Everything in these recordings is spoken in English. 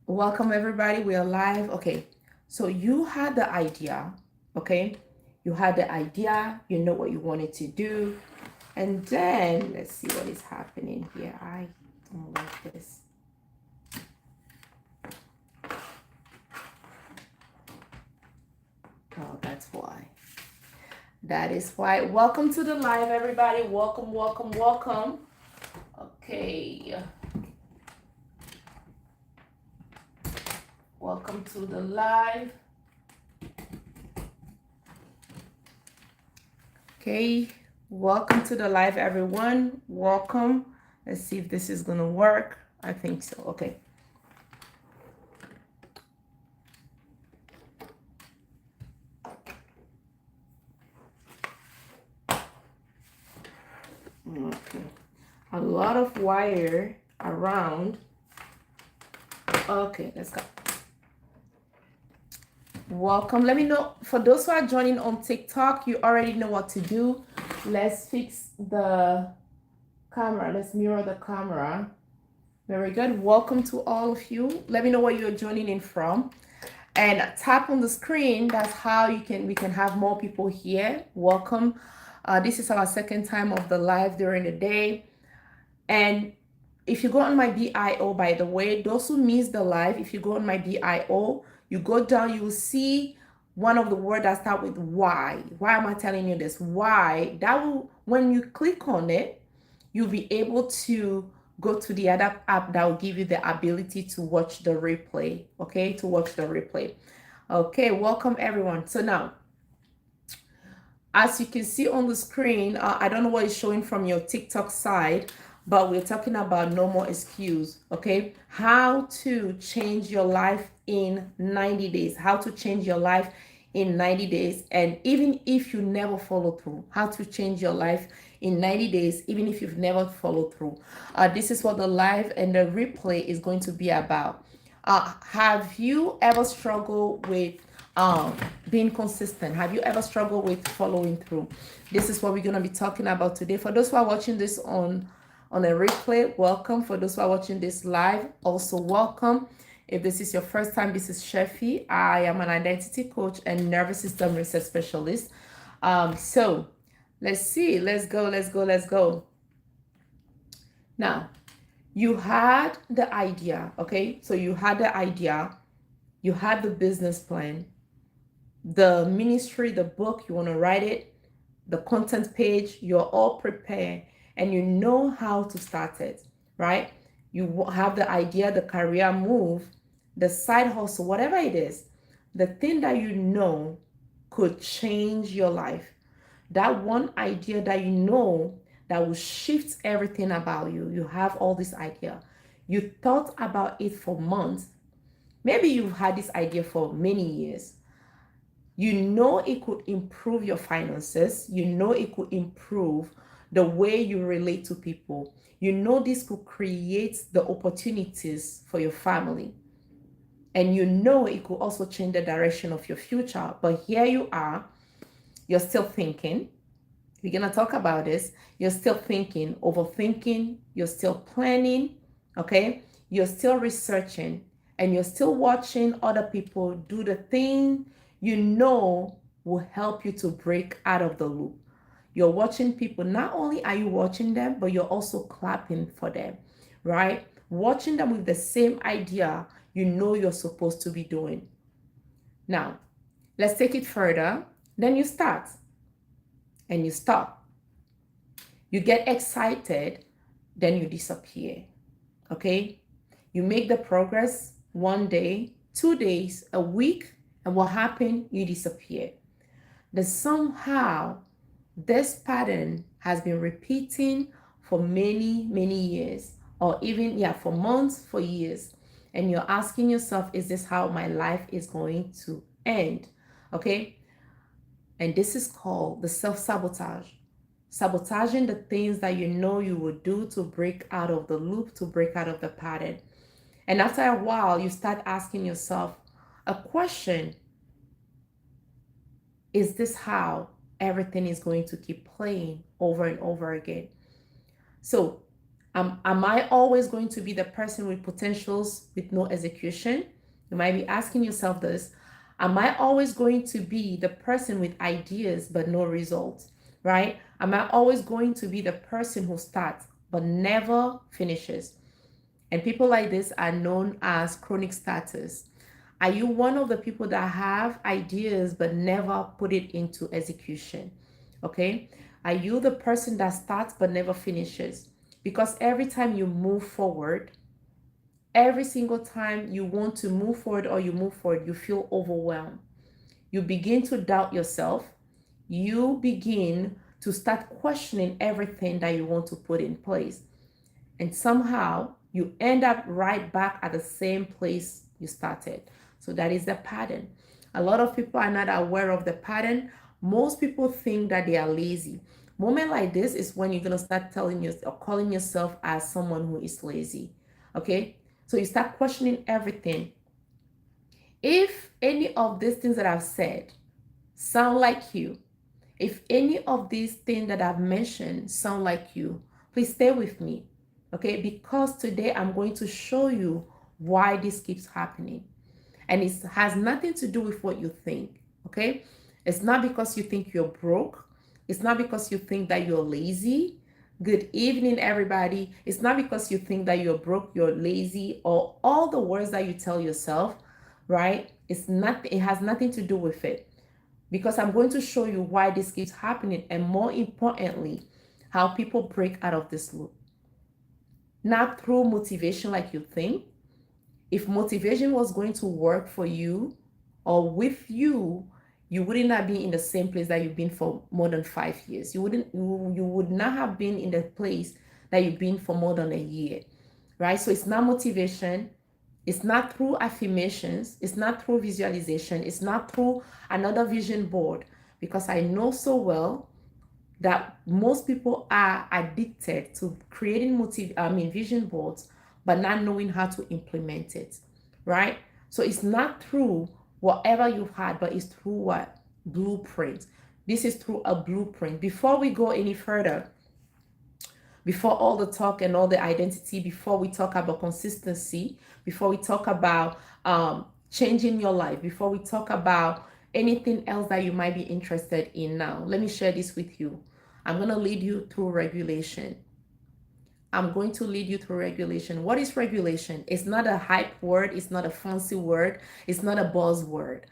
Welcome everybody. We are live. Okay. So you had the idea, okay? You had the idea, you know what you wanted to do. And then let's see what is happening here. I don't like this. Oh, that's why. That is why. Welcome to the live, everybody. Welcome, welcome, welcome. Okay. Welcome to the live. Okay, welcome to the live, everyone. Welcome. Let's see if this is gonna work. I think so. Okay. Okay. A lot of wire around. Okay, let's go. Welcome. Let me know, for those who are joining on TikTok, you already know what to do. Let's fix the camera. Let's mirror the camera. Very good. Welcome to all of you. Let me know where you're joining in from. And tap on the screen. That's how we can have more people here. Welcome. This is our second time of the live during the day. And if you go on my bio, by the way, those who miss the live, if you go on my bio, you go down, you will see one of the words that start with why. Why am I telling you this? Why? That will, when you click on it, you'll be able to go to the other app that will give you the ability to watch the replay. Okay, to watch the replay. Okay, welcome everyone. So now, as you can see on the screen, I don't know what is showing from your TikTok side, but we're talking about no more excuse. Okay, how to change your life in 90 days, how to change your life in 90 days. And even if you never follow through, how to change your life in 90 days, even if you've never followed through. This is what the live and the replay is going to be about. Have you ever struggled with being consistent? Have you ever struggled with following through? This is what we're going to be talking about today. For those who are watching this on a replay, welcome. For those who are watching this live, also welcome. If this is your first time, this is Chefi. I am an identity coach and nervous system research specialist. So let's see. Let's go. Now, you had the idea, okay? So you had the idea, you had the business plan, the ministry, the book, you want to write it, the content page, you're all prepared and you know how to start it, right? You have the idea, the career move, the side hustle, whatever it is, the thing that you know could change your life. That one idea that you know that will shift everything about you. You have all this idea. You thought about it for months. Maybe you've had this idea for many years. You know it could improve your finances. You know it could improve the way you relate to people. You know this could create the opportunities for your family. And you know it could also change the direction of your future. But here you are, you're still thinking. We're going to talk about this. You're still thinking, overthinking, you're still planning, okay? You're still researching, and you're still watching other people do the thing you know will help you to break out of the loop. You're watching people, not only are you watching them, but you're also clapping for them, right? Watching them with the same idea you know you're supposed to be doing. Now, let's take it further. Then you start and you stop. You get excited, then you disappear. Okay? You make the progress 1 day, 2 days, a week, and what happened? You disappear. Then somehow this pattern has been repeating for many, many years, or even, for months, for years. And you're asking yourself, is this how my life is going to end? Okay? And this is called the self-sabotage. Sabotaging the things that you know you would do to break out of the loop, to break out of the pattern. And after a while, you start asking yourself a question. Is this how everything is going to keep playing over and over again? So Am I always going to be the person with potentials with no execution? You might be asking yourself this. Am I always going to be the person with ideas but no results? Right? Am I always going to be the person who starts but never finishes? And people like this are known as chronic starters. Are you one of the people that have ideas but never put it into execution? Okay. Are you the person that starts but never finishes? Because every time you move forward, every single time you want to move forward or you move forward, you feel overwhelmed. You begin to doubt yourself. You begin to start questioning everything that you want to put in place. And somehow you end up right back at the same place you started. So that is the pattern. A lot of people are not aware of the pattern. Most people think that they are lazy. Moment like this is when you're going to start telling you or calling yourself as someone who is lazy. Okay? So you start questioning everything. If any of these things that I've said sound like you, if any of these things that I've mentioned sound like you, please stay with me, okay? Because today I'm going to show you why this keeps happening. And it has nothing to do with what you think, okay? It's not because you think you're broke. It's not because you think that you're lazy. Good evening, everybody. It's not because you think that you're broke, you're lazy, or all the words that you tell yourself, right? It's not, it has nothing to do with it, because I'm going to show you why this keeps happening, and more importantly, how people break out of this loop. Not through motivation like you think. If motivation was going to work for you or with you, you wouldn't have been in the same place that you've been for more than 5 years. You would not have been in the place that you've been for more than a year, right? So it's not motivation. It's not through affirmations. It's not through visualization. It's not through another vision board, because I know so well that most people are addicted to creating vision boards, but not knowing how to implement it, right? So it's not through whatever you've had, but it's through what? Blueprint. This is through a blueprint. Before we go any further, before all the talk and all the identity, before we talk about consistency, before we talk about changing your life, before we talk about anything else that you might be interested in now, let me share this with you. I'm going to lead you through regulation. I'm going to lead you through regulation. What is regulation? It's not a hype word. It's not a fancy word. It's not a buzzword.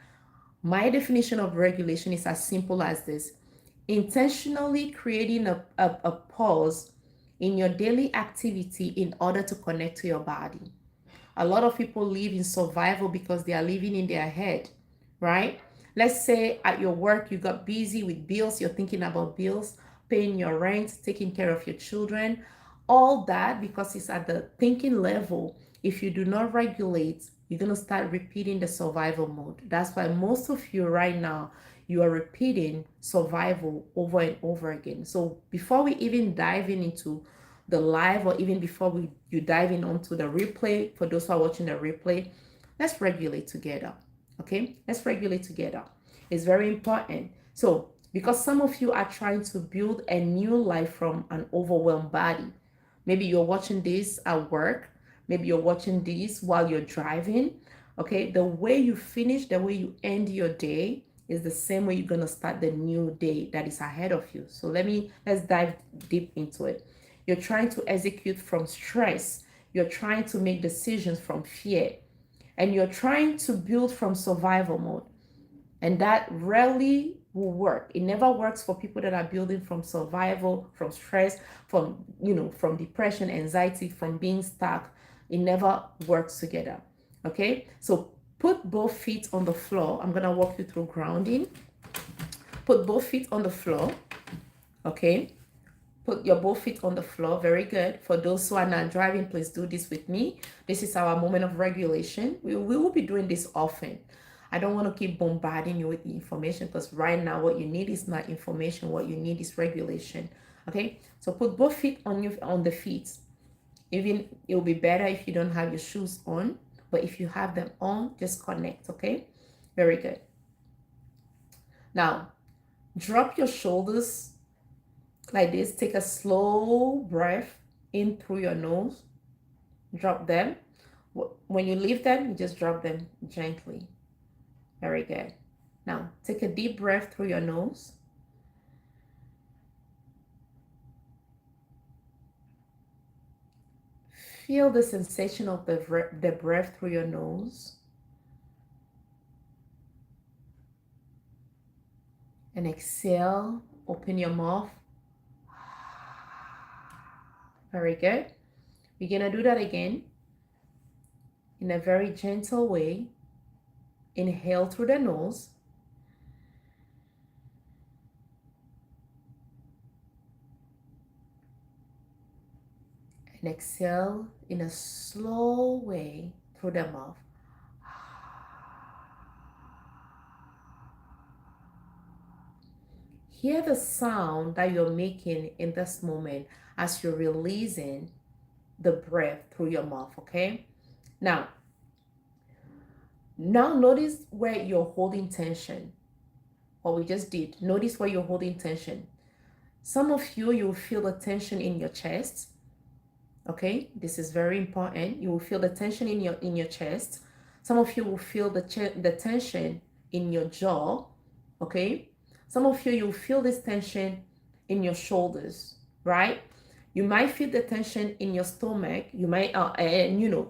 My definition of regulation is as simple as this: intentionally creating a pause in your daily activity in order to connect to your body. A lot of people live in survival because they are living in their head, right? Let's say at your work, you got busy with bills, you're thinking about bills, paying your rent, taking care of your children, all that because it's at the thinking level. If you do not regulate, you're going to start repeating the survival mode. That's why most of you right now, you are repeating survival over and over again. So before we even dive into the live, or even before you dive in onto the replay, for those who are watching the replay, let's regulate together. Okay, let's regulate together. It's very important. So because some of you are trying to build a new life from an overwhelmed body, maybe you're watching this at work, maybe you're watching this while you're driving. Okay, the way you finish, the way you end your day is the same way you're going to start the new day that is ahead of you. So let's dive deep into it. You're trying to execute from stress. You're trying to make decisions from fear. And you're trying to build from survival mode. And that rarely will work. It never works for people that are building from survival, from stress, from depression, anxiety, from being stuck. It never works together. Okay? So put both feet on the floor. I'm going to walk you through grounding. Put both feet on the floor. Okay? Put your both feet on the floor. Very good. For those who are not driving, please do this with me. This is our moment of regulation. We will be doing this often. I don't want to keep bombarding you with information, because right now what you need is not information. What you need is regulation. Okay? So put both feet on the feet. Even it will be better if you don't have your shoes on, but if you have them on, just connect. Okay? Very good. Now, drop your shoulders like this. Take a slow breath. in through your nose, drop them. When you leave them, you just drop them gently. Very good. Now, take a deep breath through your nose. Feel the sensation of the breath through your nose. And exhale, open your mouth. Very good. We're going to do that again in a very gentle way. Inhale through the nose. And exhale in a slow way through the mouth. Hear the sound that you're making in this moment as you're releasing the breath through your mouth, okay? Now notice where you're holding tension. What we just did. Notice where you're holding tension. Some of you will feel the tension in your chest. Okay, this is very important. You will feel the tension in your chest. Some of you will feel the tension in your jaw. Okay, some of you will feel this tension in your shoulders, right? You might feel the tension in your stomach. You might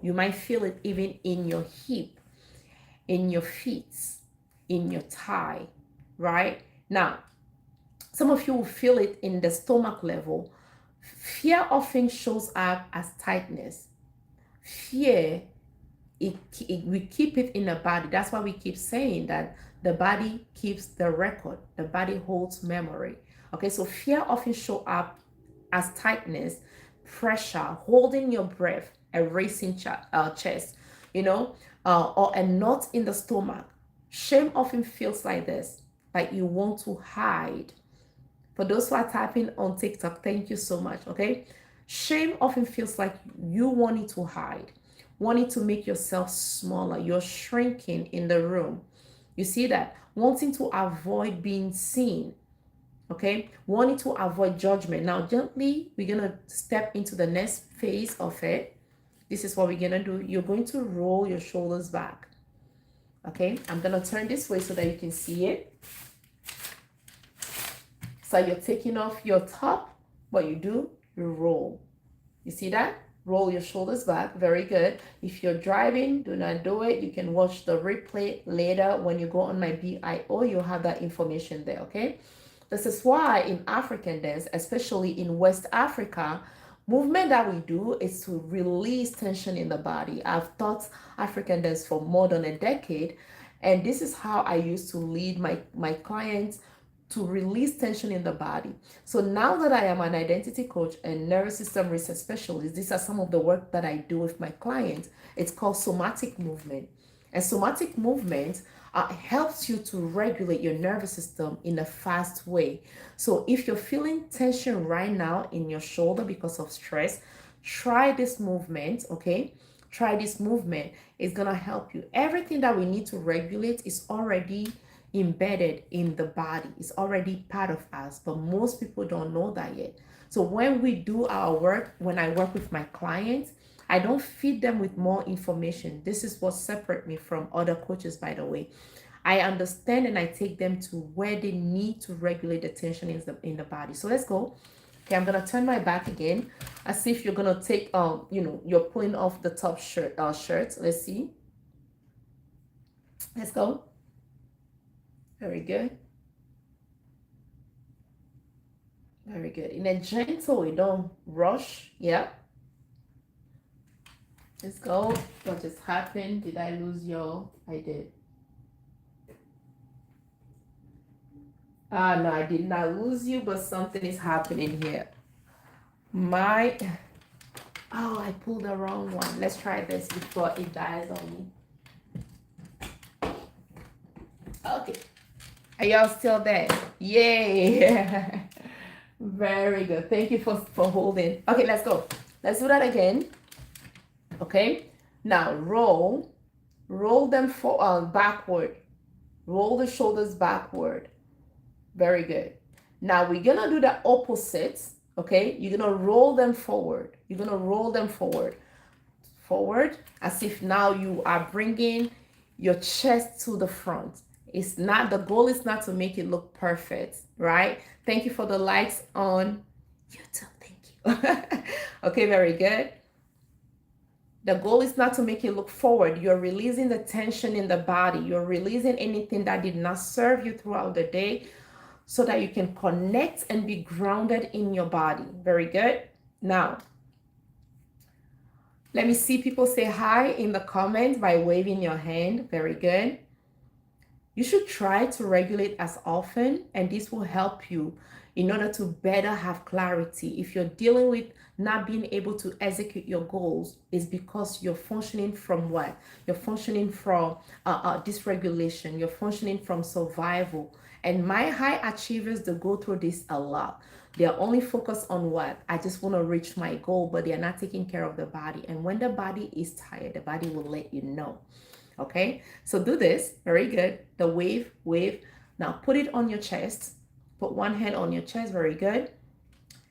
you might feel it even in your hip, in your feet, in your thigh, right? Now, some of you will feel it in the stomach level. Fear often shows up as tightness. Fear, we keep it in the body. That's why we keep saying that the body keeps the record. The body holds memory. Okay, so fear often show up as tightness, pressure, holding your breath, a racing chest, or a knot in the stomach. Shame often feels like this, like you want to hide. For those who are typing on TikTok, thank you so much, okay? Shame often feels like you wanting to hide, wanting to make yourself smaller. You're shrinking in the room. You see that? Wanting to avoid being seen, okay? Wanting to avoid judgment. Now, gently, we're going to step into the next phase of it. This is what we're going to do. You're going to roll your shoulders back, okay? I'm going to turn this way so that you can see it. So you're taking off your top. What you do, you roll. You see that? Roll your shoulders back. Very good. If you're driving, do not do it. You can watch the replay later when you go on my BIO. You'll have that information there, okay? This is why in African dance, especially in West Africa, movement that we do is to release tension in the body. I've taught African dance for more than a decade, and this is how I used to lead my clients to release tension in the body. So now that I am an identity coach and nervous system research specialist, these are some of the work that I do with my clients. It's called somatic movement. And somatic movement helps you to regulate your nervous system in a fast way. So if you're feeling tension right now in your shoulder because of stress, try this movement, okay? Try this movement. It's gonna help you. Everything that we need to regulate is already embedded in the body. It's already part of us, but most people don't know that yet. So when we do our work, when I work with my clients, I don't feed them with more information. This is what separates me from other coaches, by the way. I understand and I take them to where they need to regulate the tension in the body. So let's go. Okay, I'm gonna turn my back again, as if you're gonna take you're pulling off the top shirt. Let's see. Let's go. Very good. Very good. In a gentle way, don't rush. Yeah. Let's go. What just happened? Did I lose your? I did. No, I did not lose you, but something is happening here. I pulled the wrong one. Let's try this before it dies on me. Okay. Are y'all still there? Yay! Very good. Thank you for holding. Okay, let's go. Let's do that again. Okay. Now roll them backward. Roll the shoulders backward. Very good. Now we're gonna do the opposite. Okay, you're gonna roll them forward. You're gonna roll them forward, as if now you are bringing your chest to the front. It's not, the goal is not to make it look perfect, right? Thank you for the likes on YouTube. Thank you. Okay, very good. The goal is not to make it look forward. You're releasing the tension in the body. You're releasing anything that did not serve you throughout the day, so that you can connect and be grounded in your body. Very good. Now, let me see people say hi in the comments by waving your hand. Very good. You should try to regulate as often, and this will help you in order to better have clarity. If you're dealing with not being able to execute your goals, is because you're functioning from what? You're functioning from dysregulation. You're functioning from survival. And my high achievers, they go through this a lot. They're only focused on what? I just want to reach my goal, but they're not taking care of the body. And when the body is tired, the body will let you know. Okay, so do this. Very good. The wave. Now put it on your chest. Put one hand on your chest. Very good.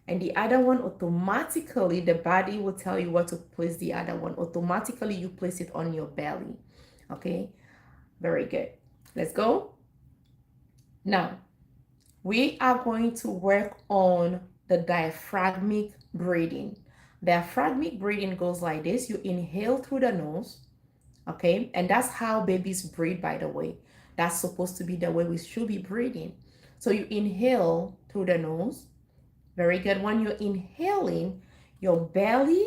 And the other one, automatically the body will tell you where to place the other one. Automatically you place it on your belly. Okay, very good. Let's go. Now we are going to work on the diaphragmic breathing. Diaphragmic breathing goes like this. You inhale through the nose. Okay, and that's how babies breathe, by the way. That's supposed to be the way we should be breathing. So you inhale through the nose. Very good. When you're inhaling, your belly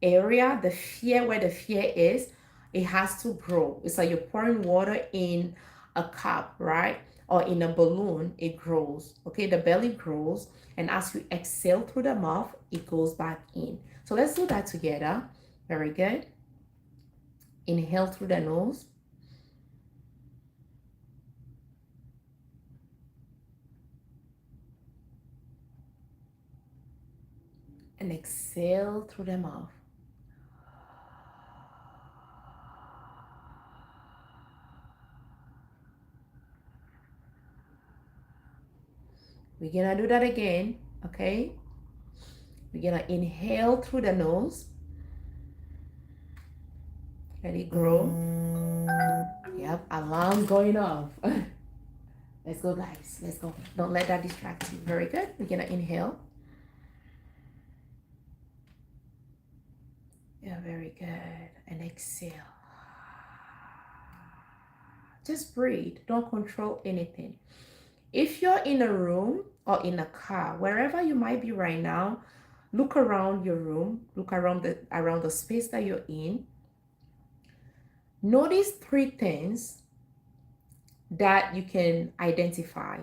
area, the fear, where the fear is, it has to grow. It's like you're pouring water in a cup, right? Or in a balloon, it grows. Okay, the belly grows, and as you exhale through the mouth, it goes back in. So let's do that together. Very good. Inhale through the nose. And exhale through the mouth. We're gonna do that again, okay? We're gonna inhale through the nose. Let it grow. Yep, alarm going off. Let's go, guys. Let's go. Don't let that distract you. Very good. We're gonna inhale. Yeah, very good. And exhale. Just breathe. Don't control anything. If you're in a room or in a car, wherever you might be right now, look around your room. Look around the space that you're in. Notice three things that you can identify.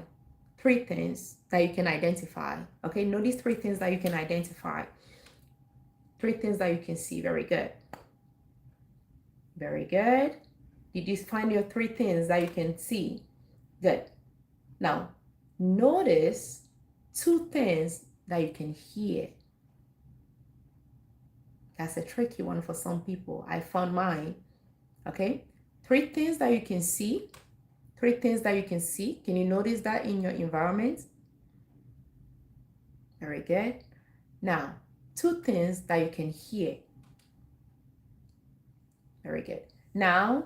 Three things that you can identify. Okay, notice three things that you can identify. Three things that you can see. Very good. Very good. Did you find your three things that you can see? Good. Now, notice two things that you can hear. That's a tricky one for some people. I found mine. Okay, three things that you can see. Three things that you can see. Can you notice that in your environment? Very good. Now, two things that you can hear. Very good. Now,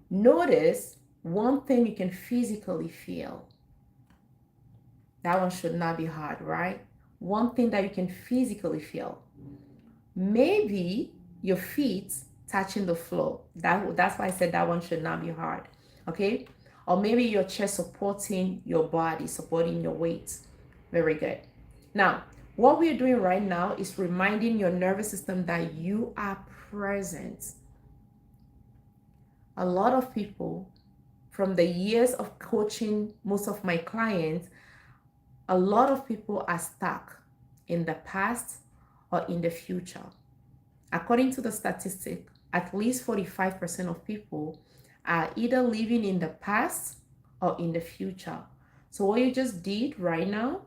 notice one thing you can physically feel. That one should not be hard, right? One thing that you can physically feel. Maybe your feet touching the floor. That's why I said that one should not be hard. Okay? Or maybe your chest supporting your body, supporting your weight. Very good. Now, what we're doing right now is reminding your nervous system that you are present. A lot of people, from the years of coaching most of my clients, a lot of people are stuck in the past or in the future. According to the statistic, at least 45% of people are either living in the past or in the future. So what you just did right now,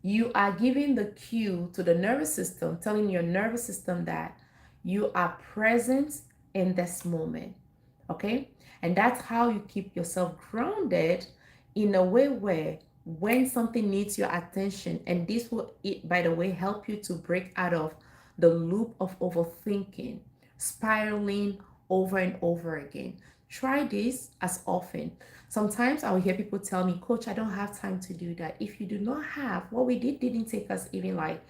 you are giving the cue to the nervous system, telling your nervous system that you are present in this moment. Okay? And that's how you keep yourself grounded in a way where when something needs your attention. And this will, by the way, help you to break out of the loop of overthinking, spiraling over and over again. Try this as often. Sometimes I will hear people tell me, Coach, I don't have time to do that. If you do not have, what we didn't take us even like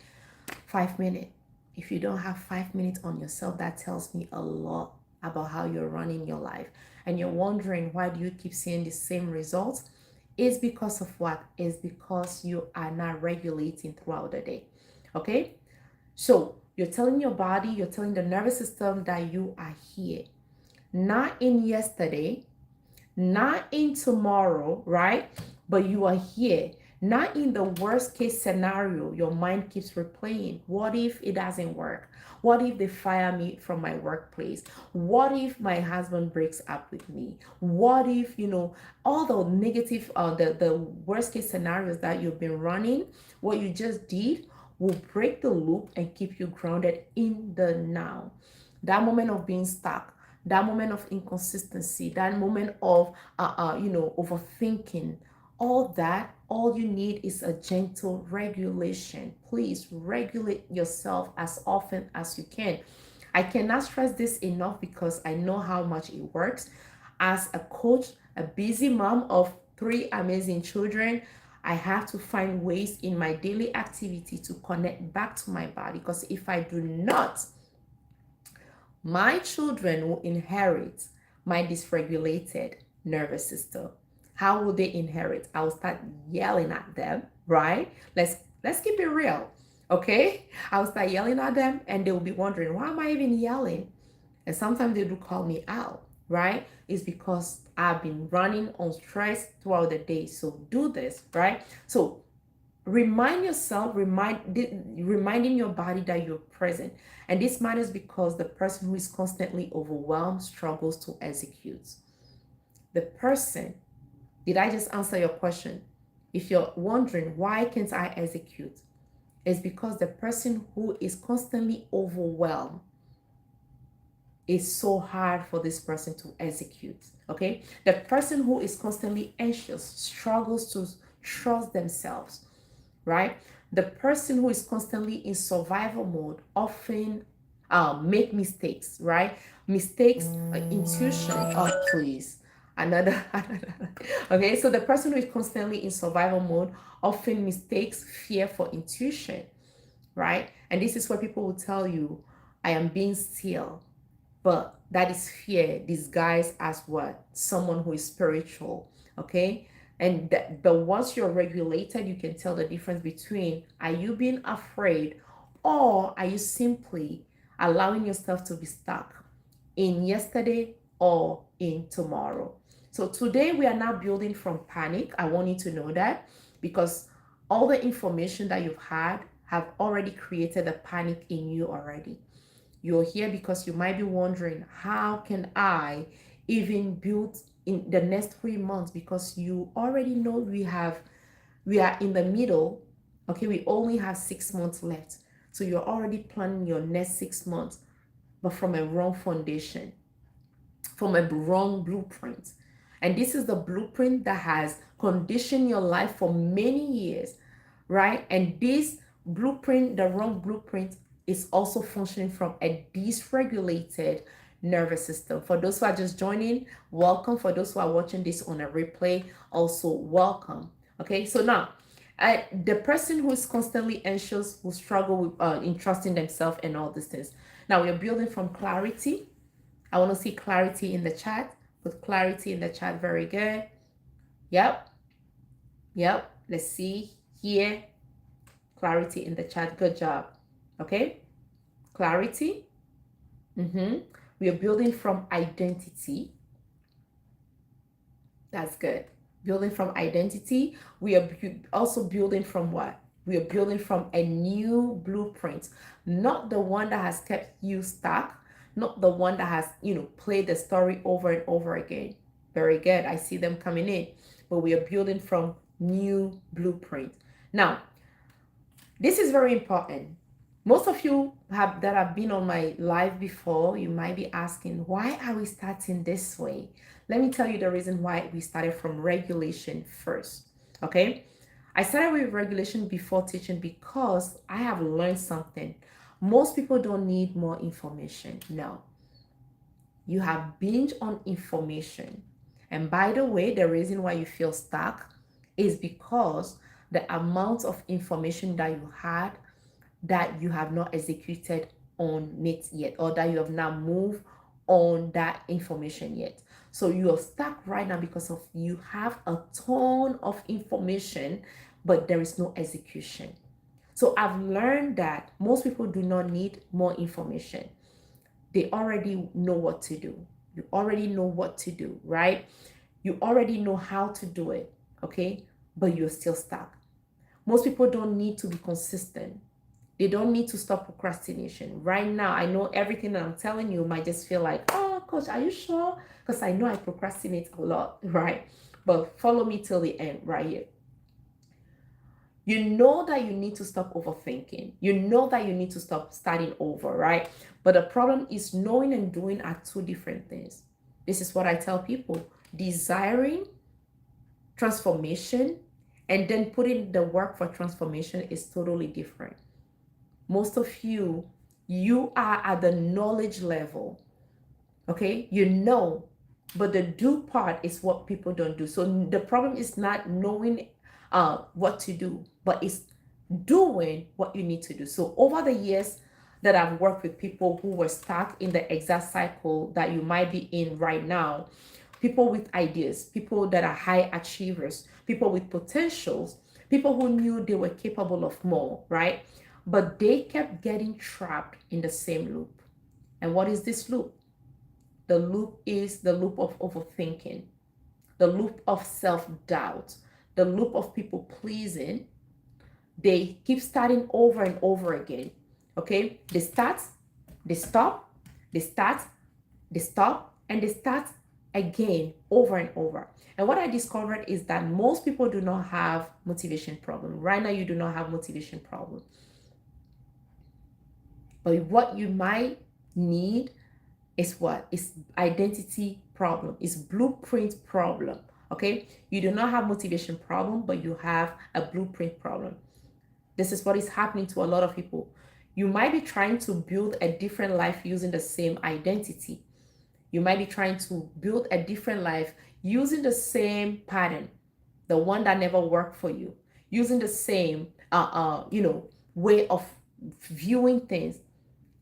5 minutes. If you don't have 5 minutes on yourself, that tells me a lot about how you're running your life. And you're wondering, why do you keep seeing the same results? Is because of what? Is because you are not regulating throughout the day. Okay? So you're telling your body, you're telling the nervous system that you are here, not in yesterday, not in tomorrow, right? But you are here, not in the worst case scenario. Your mind keeps replaying. What if it doesn't work? What if they fire me from my workplace? What if my husband breaks up with me? What if, all the negative, the worst case scenarios that you've been running, what you just did will break the loop and keep you grounded in the now. That moment of being stuck, that moment of inconsistency, that moment of overthinking, all that, all you need is a gentle regulation. Please regulate yourself as often as you can. I cannot stress this enough because I know how much it works. As a coach, a busy mom of three amazing children, I have to find ways in my daily activity to connect back to my body, because if I do not, my children will inherit my dysregulated nervous system. How will they inherit? I will start yelling at them, right? Let's keep it real. Okay? I'll start yelling at them and they'll be wondering, why am I even yelling? And sometimes they do call me out, right? It's because I've been running on stress throughout the day. So do this, right? So remind yourself, reminding your body that you're present. And this matters because the person who is constantly overwhelmed struggles to execute. The person, did I just answer your question? If you're wondering, why can't I execute? It's because the person who is constantly overwhelmed, is so hard for this person to execute. Okay? The person who is constantly anxious struggles to trust themselves, right? The person who is constantly in survival mode often make mistakes, right? Mistakes, intuition. Oh, please. Another. Okay, so the person who is constantly in survival mode often mistakes fear for intuition, right? And this is where people will tell you, I am being still. But that is fear disguised as what? Someone who is spiritual, okay? And but once you're regulated, you can tell the difference between, are you being afraid, or are you simply allowing yourself to be stuck in yesterday or in tomorrow? So today we are not building from panic. I want you to know that, because all the information that you've had have already created a panic in you already. You're here because you might be wondering, how can I even build in the next 3 months? Because you already know we are in the middle. Okay, we only have 6 months left. So you're already planning your next 6 months, but from a wrong foundation, from a wrong blueprint. And this is the blueprint that has conditioned your life for many years, right? And this blueprint, the wrong blueprint, is also functioning from a dysregulated nervous system. For those who are just joining, welcome. For those who are watching this on a replay, also welcome. Okay, so now the person who is constantly anxious will struggle with in trusting themselves and all these things. Now we're building from clarity. I want to see clarity in the chat. Put clarity in the chat. Very good. Yep. Let's see here. Clarity in the chat. Good job. Okay. Clarity. We are building from identity. That's good. Building from identity. We are also building from what? We are building from a new blueprint, not the one that has kept you stuck, not the one that has, played the story over and over again. Very good. I see them coming in. But we are building from new blueprint. Now, this is very important. Most of you that have been on my live before, you might be asking, why are we starting this way? Let me tell you the reason why we started from regulation first. Okay. I started with regulation before teaching because I have learned something. Most people don't need more information. No, you have binge on information. And by the way, the reason why you feel stuck is because the amount of information that you had that you have not executed on it yet, or that you have not moved on that information yet. So you are stuck right now because of you have a ton of information, but there is no execution. So I've learned that most people do not need more information. They already know what to do. You already know what to do, right? You already know how to do it, okay? But you're still stuck. Most people don't need to be consistent. They don't need to stop procrastination. Right now, I know everything that I'm telling you might just feel like, oh, coach, are you sure? Because I know I procrastinate a lot, right? But follow me till the end right here. You know that you need to stop overthinking. You know that you need to stop starting over, right? But the problem is knowing and doing are two different things. This is what I tell people. Desiring transformation and then putting the work for transformation is totally different. Most of you are at the knowledge level, okay? You know, but the do part is what people don't do. So the problem is not knowing what to do, but it's doing what you need to do. So over the years that I've worked with people who were stuck in the exact cycle that you might be in right now, people with ideas, people that are high achievers, people with potentials, people who knew they were capable of more, right? But they kept getting trapped in the same loop. And what is this loop? The loop is the loop of overthinking, the loop of self-doubt, the loop of people pleasing. They keep starting over and over again. Okay? They start, they stop, they start, they stop, and they start again over and over. And what I discovered is that most people do not have motivation problem. Right now, you do not have motivation problem. But what you might need is what? It's identity problem. It's blueprint problem. Okay? You do not have motivation problem, but you have a blueprint problem. This is what is happening to a lot of people. You might be trying to build a different life using the same identity. You might be trying to build a different life using the same pattern, the one that never worked for you, using the same, way of viewing things,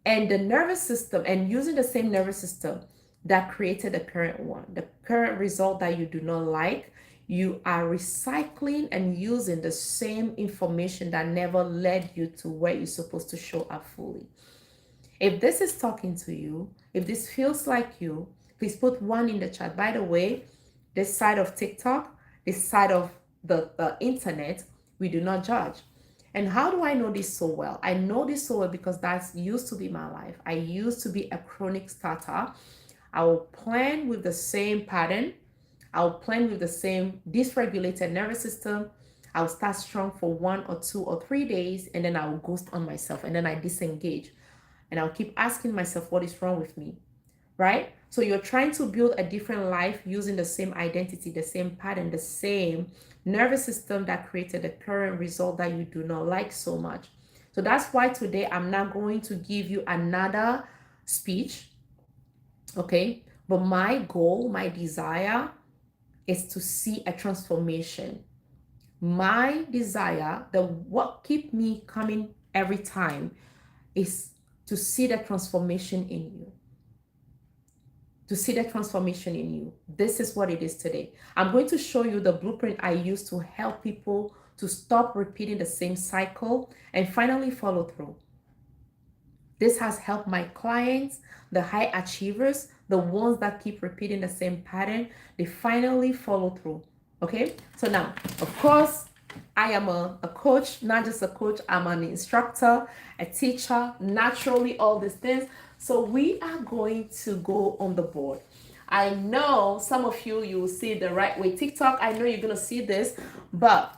and the nervous system, and using the same nervous system that created the current one, the current result that you do not like. You are recycling and using the same information that never led you to where you're supposed to show up fully. If this is talking to you, if this feels like you, please put one in the chat. By the way, this side of TikTok, this side of the internet, we do not judge. And how do I know this so well? I know this so well because that used to be my life. I used to be a chronic starter. I will plan with the same pattern. I'll plan with the same dysregulated nervous system. I'll start strong for 1 or 2 or 3 days, and then I'll ghost on myself, and then I disengage. And I'll keep asking myself, what is wrong with me? Right? So you're trying to build a different life using the same identity, the same pattern, the same nervous system that created the current result that you do not like so much. So that's why today I'm not going to give you another speech, okay? But my goal, my desire is to see a transformation. My desire, what keep me coming every time, is to see the transformation in you. To see the transformation in you. This is what it is today. I'm going to show you the blueprint I use to help people to stop repeating the same cycle and finally follow through. This has helped my clients, the high achievers, the ones that keep repeating the same pattern. They finally follow through. Okay? So now, of course, I am a coach, not just a coach. I'm an instructor, a teacher, naturally all these things. So we are going to go on the board. I know some of you will see the right way TikTok. I know you're going to see this, but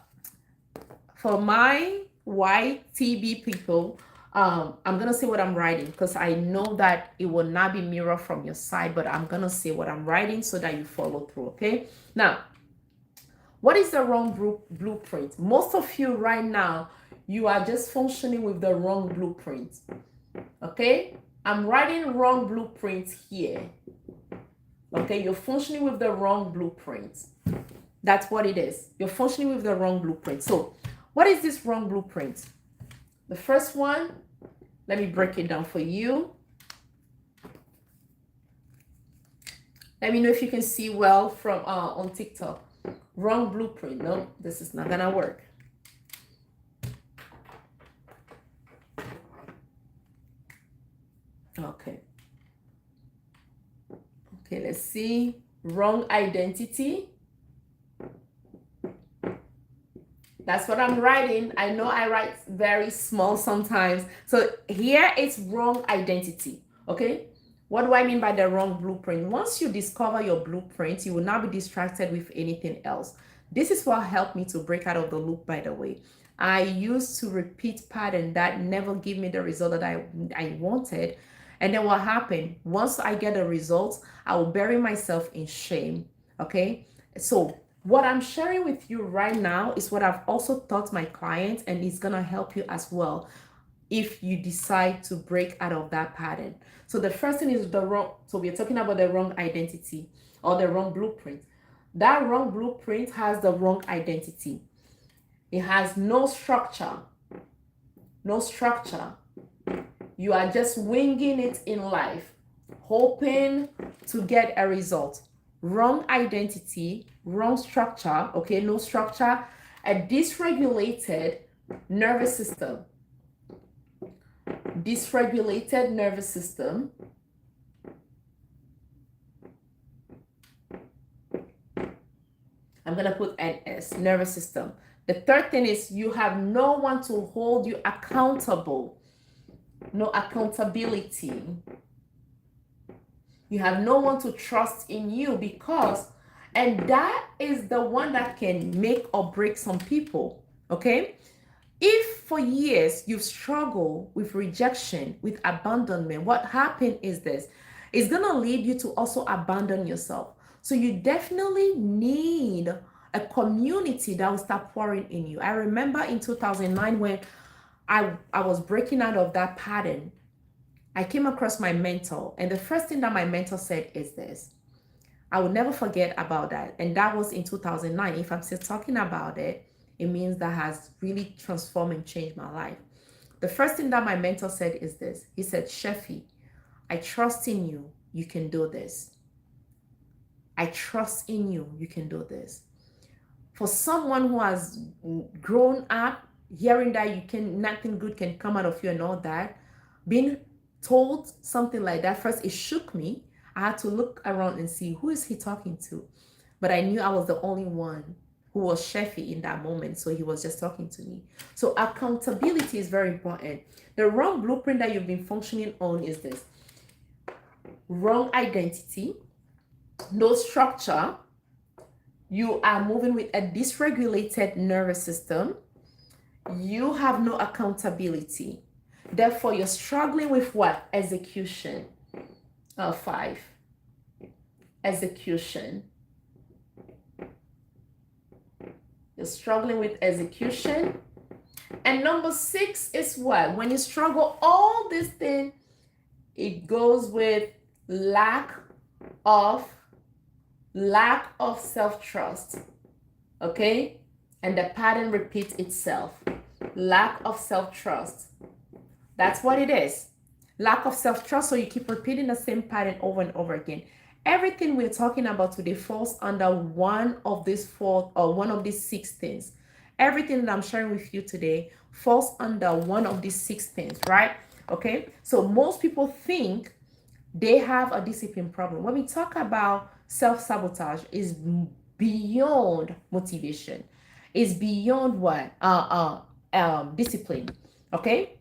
for my YTB people, I'm going to say what I'm writing because I know that it will not be mirror from your side, but I'm going to say what I'm writing so that you follow through, okay? Now, What is the wrong blueprint? Most of you right now, you are just functioning with the wrong blueprint. Okay? I'm writing wrong blueprint here. Okay? You're functioning with the wrong blueprint. That's what it is. You're functioning with the wrong blueprint. So, what is this wrong blueprint? The first one, let me break it down for you. Let me know if you can see well from on TikTok. Wrong blueprint. No, this is not gonna work. Okay. Okay, let's see. Wrong identity. That's what I'm writing. I know I write very small sometimes. So here it's wrong identity. Okay. What do I mean by the wrong blueprint? Once you discover your blueprint, you will not be distracted with anything else. This is what helped me to break out of the loop, by the way. I used to repeat pattern that never give me the result that I wanted. And then what happened? Once I get the results, I will bury myself in shame. Okay. So what I'm sharing with you right now is what I've also taught my clients, and it's going to help you as well if you decide to break out of that pattern. So the first thing is the wrong, so we're talking about the wrong identity or the wrong blueprint. That wrong blueprint has the wrong identity. It has no structure. No structure. You are just winging it in life, hoping to get a result. Wrong identity, wrong structure, okay, no structure, a dysregulated nervous system. Dysregulated nervous system. I'm going to put NS, nervous system. The third thing is you have no one to hold you accountable. No accountability. You have no one to trust in you because, and that is the one that can make or break some people, okay? If for years you've struggled with rejection, with abandonment, what happened is this. It's going to lead you to also abandon yourself. So you definitely need a community that will start pouring in you. I remember in 2009 when I was breaking out of that pattern, I came across my mentor, and the first thing that my mentor said is this. I will never forget about that. And that was in 2009. If I'm still talking about it, it means that has really transformed and changed my life. The first thing that my mentor said is this. He said, Chefi, I trust in you. You can do this. I trust in you. You can do this. For someone who has grown up hearing that nothing good can come out of you and all that, being told something like that, first it shook me. I had to look around and see who is he talking to. But I knew I was the only one who was Chefi in that moment. So he was just talking to me. So accountability is very important. The wrong blueprint that you've been functioning on is this. Wrong identity, no structure. You are moving with a dysregulated nervous system. You have no accountability. Therefore, you're struggling with what? Execution. 5. Execution. You're struggling with execution. And number 6 is what? When you struggle, all this thing, it goes with lack of self-trust. Okay? And the pattern repeats itself. Lack of self-trust. That's what it is. Lack of self-trust. So you keep repeating the same pattern over and over again. Everything we're talking about today falls under one of these 4 or one of these 6 things. Everything that I'm sharing with you today falls under one of these 6 things, right? Okay. So most people think they have a discipline problem. When we talk about self-sabotage, is beyond motivation. It's beyond what? Discipline. Okay.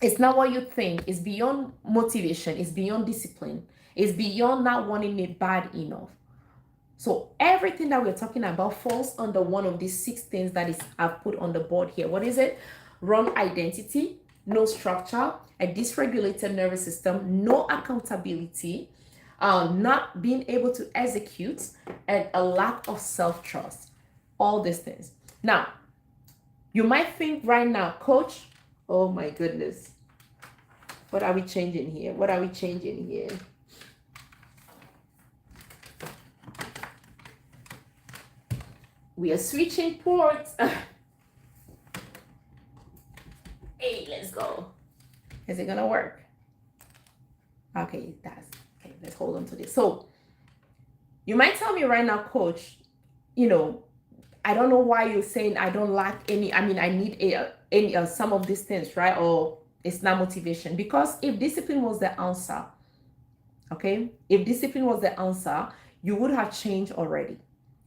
It's not what you think. It's beyond motivation. It's beyond discipline. It's beyond not wanting it bad enough. So everything that we're talking about falls under one of these 6 things that is I've put on the board here. What is it? Wrong identity, no structure, a dysregulated nervous system, no accountability, not being able to execute, and a lack of self-trust. all these things. Now, you might think right now, coach, oh my goodness, what are we changing here? What are we changing here? We are switching ports. Hey, let's go. Is it gonna work? Okay, okay. Let's hold on to this. So you might tell me right now, coach, I don't know why you're saying I don't lack any. I mean, I need some of these things, right? Or it's not motivation. Because if discipline was the answer, okay, if discipline was the answer, you would have changed already.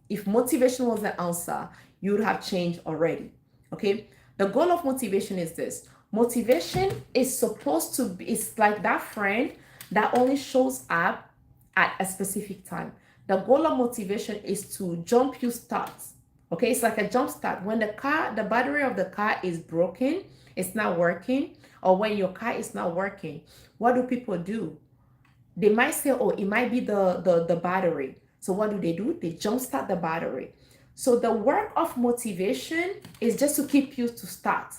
If motivation was the answer, you would have changed already. Okay. The goal of motivation is this. Motivation is supposed to be, it's like that friend that only shows up at a specific time. The goal of motivation is to jump you start. Okay, it's like a jump start. When the battery of the car is broken, it's not working, or when your car is not working, what do people do? They might say, oh, it might be the battery. So what do? They jump start the battery. So the work of motivation is just to keep you to start,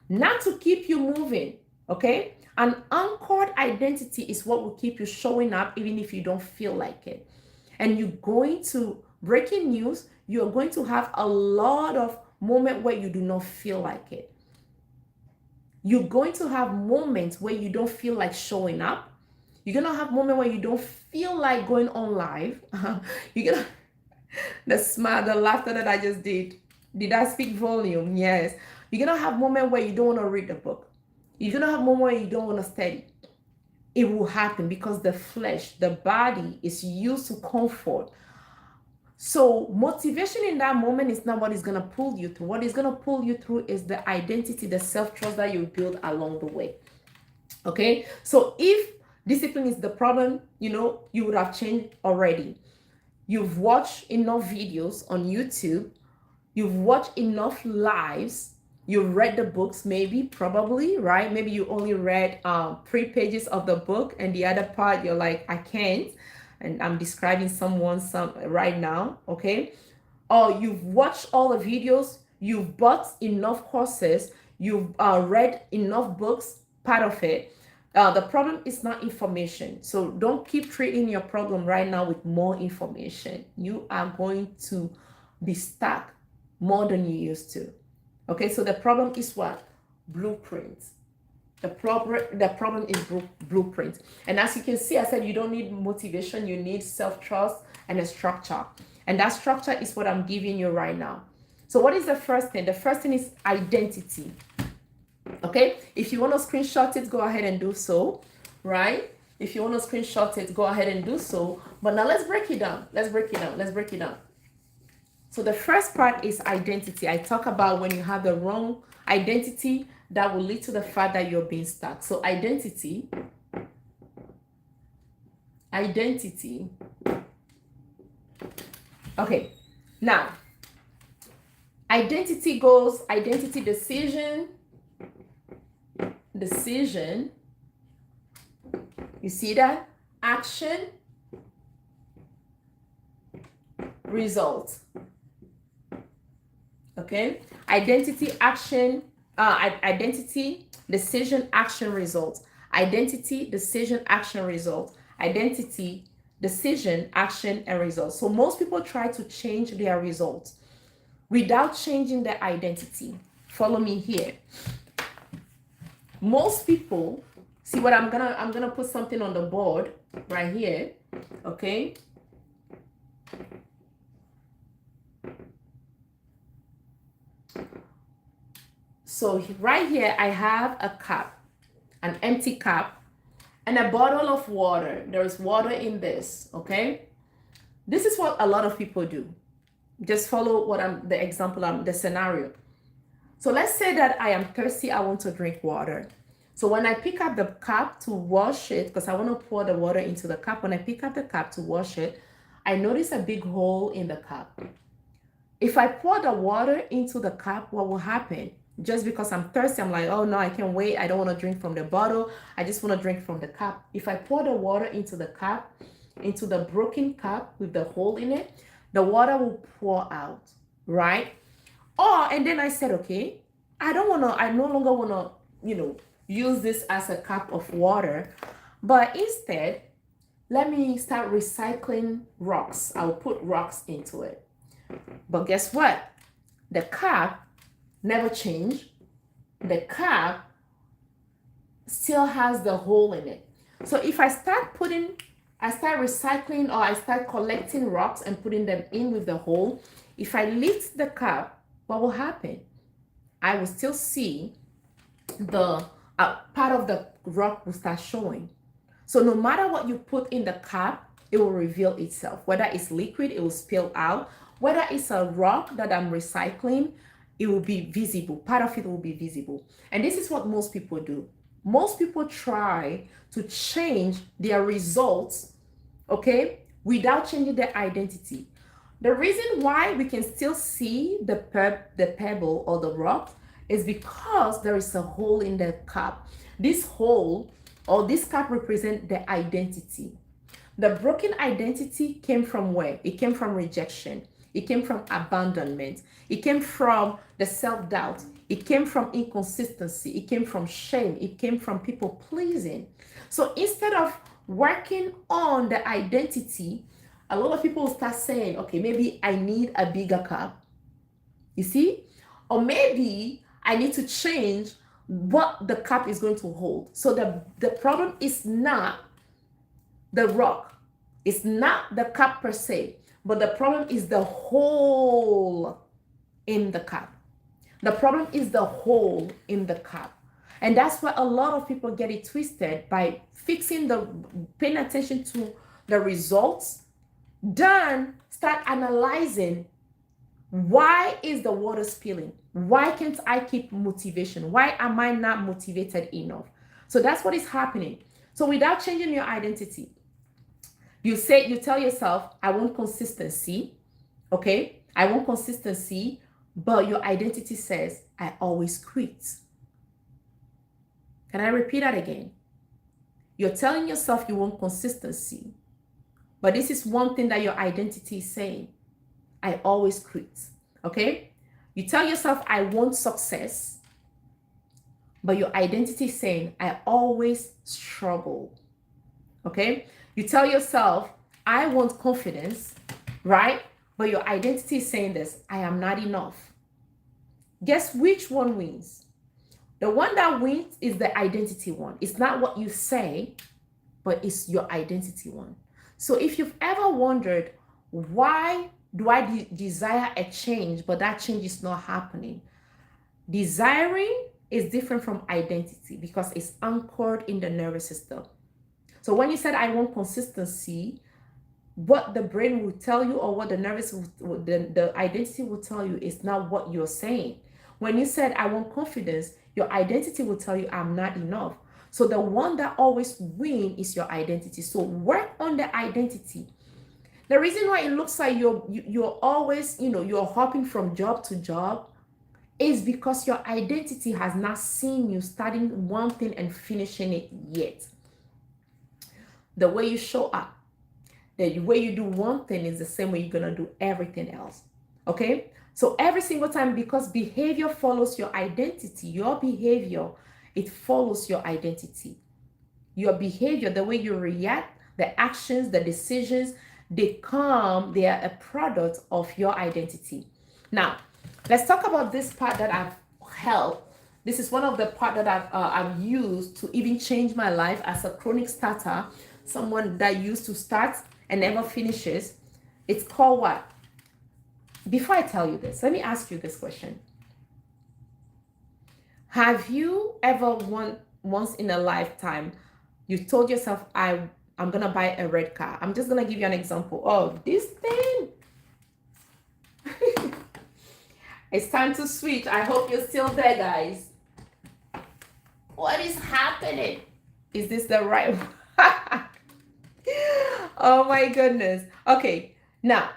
not to keep you moving, okay? An anchored identity is what will keep you showing up even if you don't feel like it. And you're going to, breaking news, you're going to have a lot of moments where you do not feel like it. You're going to have moments where you don't feel like showing up. You're going to have moments where you don't feel like going on live. You're going to, the smile, the laughter that I just did I speak volume? Yes. You're going to have moments where you don't want to read the book. You're going to have moments where you don't want to study. It will happen because the flesh, the body is used to comfort. So motivation in that moment is not what is going to pull you through. What is going to pull you through is the identity, the self-trust that you build along the way. Okay. So if discipline is the problem, you would have changed already. You've watched enough videos on YouTube. You've watched enough lives. You've read the books, maybe, probably, right? Maybe you only read 3 pages of the book, and the other part you're like, I can't. And I'm describing someone right now, okay? Or you've watched all the videos. You've bought enough courses. You've read enough books, part of it. The problem is not information. So don't keep treating your problem right now with more information. You are going to be stuck more than you used to. Okay, so the problem is what? Blueprint. The problem is blueprint. And as you can see, I said you don't need motivation, you need self-trust and a structure. And that structure is what I'm giving you right now. So what is the first thing? The first thing is identity. Okay, if you want to screenshot it, go ahead and do so, right? If you want to screenshot it, go ahead and do so. But now let's break it down. Let's break it down. So the first part is identity. I talk about when you have the wrong identity that will lead to the fact that you're being stuck. So identity. Okay, now identity goes identity, decision, you see that? Action, result. Okay, identity, action, identity, decision, action, result. Identity, decision, action, result. Identity, decision, action, and result. So most people try to change their results without changing their identity. Follow me here. Most people, see what I'm gonna put something on the board right here, okay? So right here, I have a cup, an empty cup, and a bottle of water. There is water in this, okay? This is what a lot of people do. Just follow the scenario. So let's say that I am thirsty, I want to drink water. So when I pick up the cup to wash it, because I want to pour the water into the cup, when I pick up the cup to wash it, I notice a big hole in the cup. If I pour the water into the cup, what will happen? Just because I'm thirsty, I'm like, oh no, I can't wait. I don't want to drink from the bottle. I just want to drink from the cup. If I pour the water into the cup, into the broken cup with the hole in it, the water will pour out, right? And then I said, okay, I no longer wanna, use this as a cup of water, but instead, let me start recycling rocks. I'll put rocks into it. But guess what? The cup never changed. The cup still has the hole in it. So if I start recycling, or I start collecting rocks and putting them in with the hole, if I lift the cup, what will happen? I will still see the part of the rock will start showing. So no matter what you put in the cup, it will reveal itself. Whether it's liquid, it will spill out. Whether it's a rock that I'm recycling, it will be visible. Part of it will be visible. And this is what most people do. Most people try to change their results, okay, without changing their identity. The reason why we can still see the pebble or the rock is because there is a hole in the cup. This hole or this cup represents the identity. The broken identity came from where? It came from rejection. It came from abandonment. It came from the self-doubt. It came from inconsistency. It came from shame. It came from people pleasing. So instead of working on the identity, a lot of people will start saying, okay, maybe I need a bigger cup. You see? Or maybe I need to change what the cup is going to hold. So the problem is not the rock. It's not the cup per se, but the problem is the hole in the cup. The problem is the hole in the cup. And that's why a lot of people get it twisted by paying attention to the results. Then start analyzing, why is the water spilling? Why can't I keep motivation? Why am I not motivated enough? So that's what is happening. So without changing your identity, you tell yourself, I want consistency. Okay, I want consistency, but your identity says, I always quit. Can I repeat that again? You're telling yourself you want consistency, but this is one thing that your identity is saying, I always quit. Okay? You tell yourself, I want success, but your identity is saying, I always struggle. Okay? You tell yourself, I want confidence, right? But your identity is saying this, I am not enough. Guess which one wins? The one that wins is the identity one. It's not what you say, but it's your identity one. So if you've ever wondered, why do I desire a change, but that change is not happening? Desiring is different from identity because it's anchored in the nervous system. So when you said, I want consistency, what the brain will tell you, or what the the identity will tell you, is not what you're saying. When you said, I want confidence, your identity will tell you, I'm not enough. So the one that always wins is your identity. So work on the identity. The reason why it looks like you're always, you're hopping from job to job is because your identity has not seen you starting one thing and finishing it yet. The way you show up, the way you do one thing is the same way you're going to do everything else. Okay? So every single time, because behavior follows your identity, your behavior, it follows your identity. Your behavior, the way you react, the actions, the decisions, they are a product of your identity. Now, let's talk about this part that I've helped. This is one of the part that I've used to even change my life as a chronic starter, someone that used to start and never finishes. It's called what? Before I tell you this, let me ask you this question. Have you ever once in a lifetime, you told yourself, I'm going to buy a red car? I'm just going to give you an example of this thing. It's time to switch. I hope you're still there, guys. What is happening? Is this the right one? Oh my goodness. Okay. Now,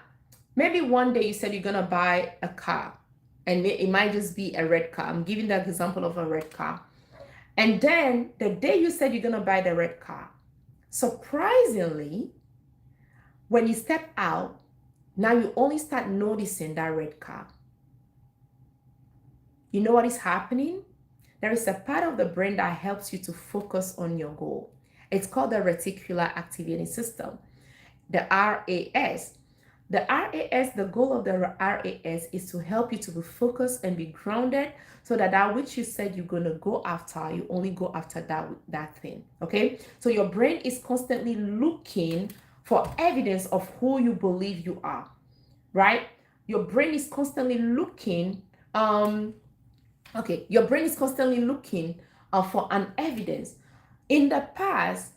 maybe one day you said you're going to buy a car, and it might just be a red car. I'm giving that example of a red car. And then the day you said you're going to buy the red car, surprisingly, when you step out, now you only start noticing that red car. You know what is happening? There is a part of the brain that helps you to focus on your goal. It's called the reticular activating system, the RAS. The RAS, the goal of the RAS is to help you to be focused and be grounded so that that which you said you're going to go after, you only go after that thing. Okay? So your brain is constantly looking for evidence of who you believe you are, right? Your brain is constantly looking your brain is constantly looking for an evidence. In the past,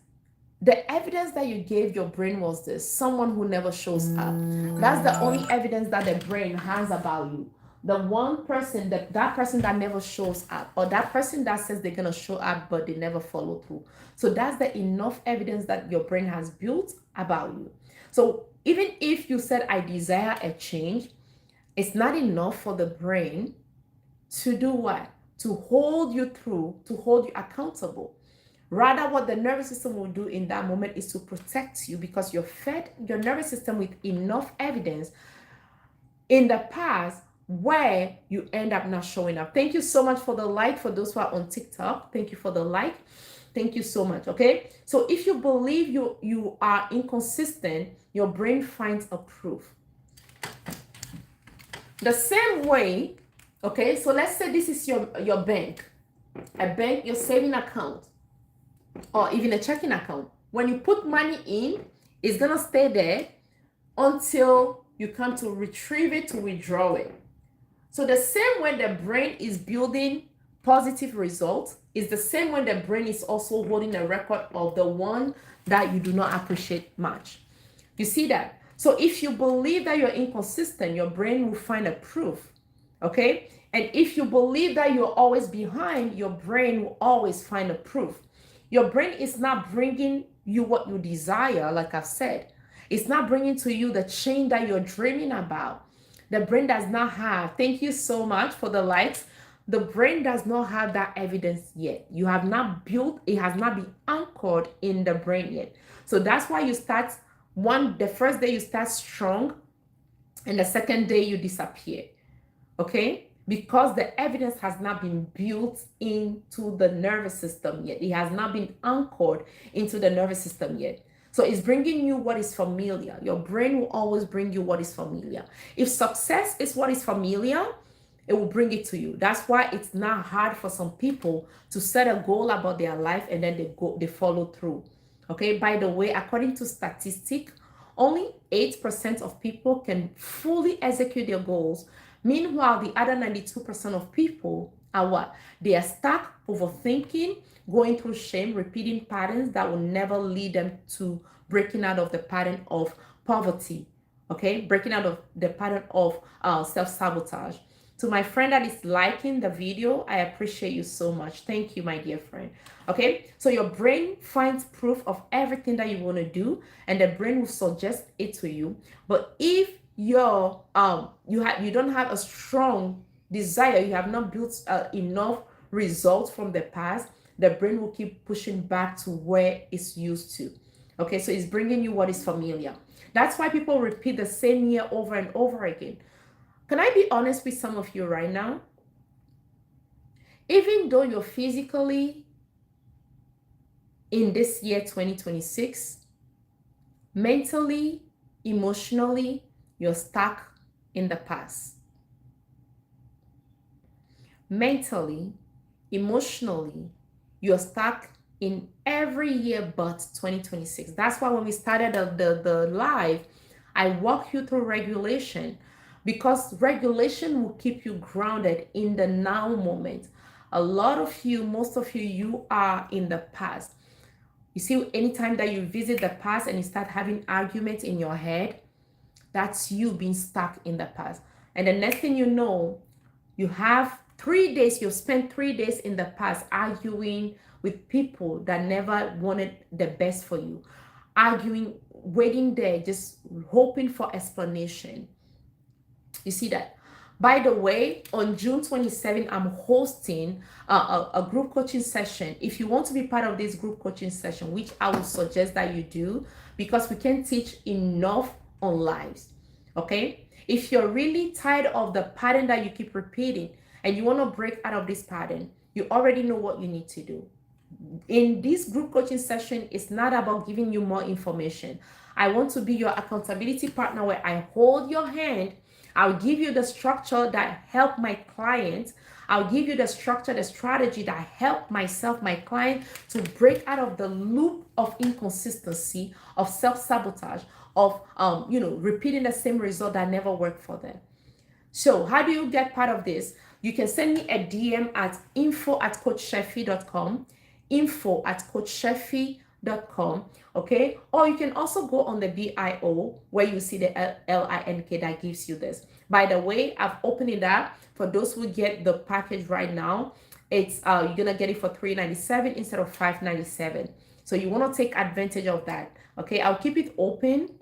the evidence that you gave your brain was this: someone who never shows up. That's the only evidence that the brain has about you. The one person, that person that never shows up, or that person that says they're gonna show up but they never follow through. So that's the enough evidence that your brain has built about you. So even if you said I desire a change, it's not enough for the brain to do what? To hold you through, to hold you accountable. Rather, what the nervous system will do in that moment is to protect you, because you're fed your nervous system with enough evidence in the past where you end up not showing up. Thank you so much for the like. For those who are on TikTok, thank you for the like. Thank you so much. Okay. So if you believe you are inconsistent, your brain finds a proof. The same way, okay, so let's say this is your bank, your saving account, or even a checking account. When you put money in, it's gonna stay there until you come to retrieve it, to withdraw it. So the same way the brain is building positive results is the same way the brain is also holding a record of the one that you do not appreciate much. You see that? So if you believe that you're inconsistent, your brain will find a proof. Okay? And if you believe that you're always behind, your brain will always find a proof. Your brain is not bringing you what you desire, like I've said. It's not bringing to you the change that you're dreaming about. The brain does not have, thank you so much for the likes. The brain does not have that evidence yet. You have not built, it has not been anchored in the brain yet. So that's why you start the first day you start strong, and the second day you disappear. Okay? Because the evidence has not been built into the nervous system yet. It has not been anchored into the nervous system yet. So it's bringing you what is familiar. Your brain will always bring you what is familiar. If success is what is familiar, it will bring it to you. That's why it's not hard for some people to set a goal about their life and then they follow through. Okay, by the way, according to statistics, only 8% of people can fully execute their goals. Meanwhile, the other 92% of people are what? They are stuck overthinking, going through shame, repeating patterns that will never lead them to breaking out of the pattern of poverty. Okay, breaking out of the pattern of self-sabotage. To my friend that is liking the video, I appreciate you so much. Thank you, my dear friend. Okay, so your brain finds proof of everything that you want to do, and the brain will suggest it to you. But if you don't have a strong desire, you have not built enough results from the past, the brain will keep pushing back to where it's used to. Okay, so it's bringing you what is familiar. That's why people repeat the same year over and over again. Can I be honest with some of you right now? Even though you're physically in this year 2026, mentally, emotionally, you're stuck in the past. Mentally, emotionally, you're stuck in every year but 2026. That's why when we started the live, I walk you through regulation, because regulation will keep you grounded in the now moment. A lot of you, most of you are in the past. You see, anytime that you visit the past and you start having arguments in your head, that's you being stuck in the past. And the next thing you know, you have 3 days, you've spent 3 days in the past arguing with people that never wanted the best for you. Arguing, waiting there, just hoping for explanation. You see that? By the way, on June 27, I'm hosting a group coaching session. If you want to be part of this group coaching session, which I would suggest that you do, because we can teach enough on lives. Okay? If you're really tired of the pattern that you keep repeating, and you want to break out of this pattern, you already know what you need to do. In this group coaching session, it's not about giving you more information. I want to be your accountability partner where I hold your hand. I'll give you the structure that help my clients. I'll give you the structure, the strategy that help myself, my client, to break out of the loop of inconsistency, of self-sabotage, of repeating the same result that never worked for them. So how do you get part of this? You can send me a DM at info@coachchefi.com, info@coachchefi.com, okay? Or you can also go on the BIO where you see the LINK that gives you this. By the way, I've opened it up for those who get the package right now. It's you're gonna get it for $397 instead of $597. So you want to take advantage of that, okay? I'll keep it open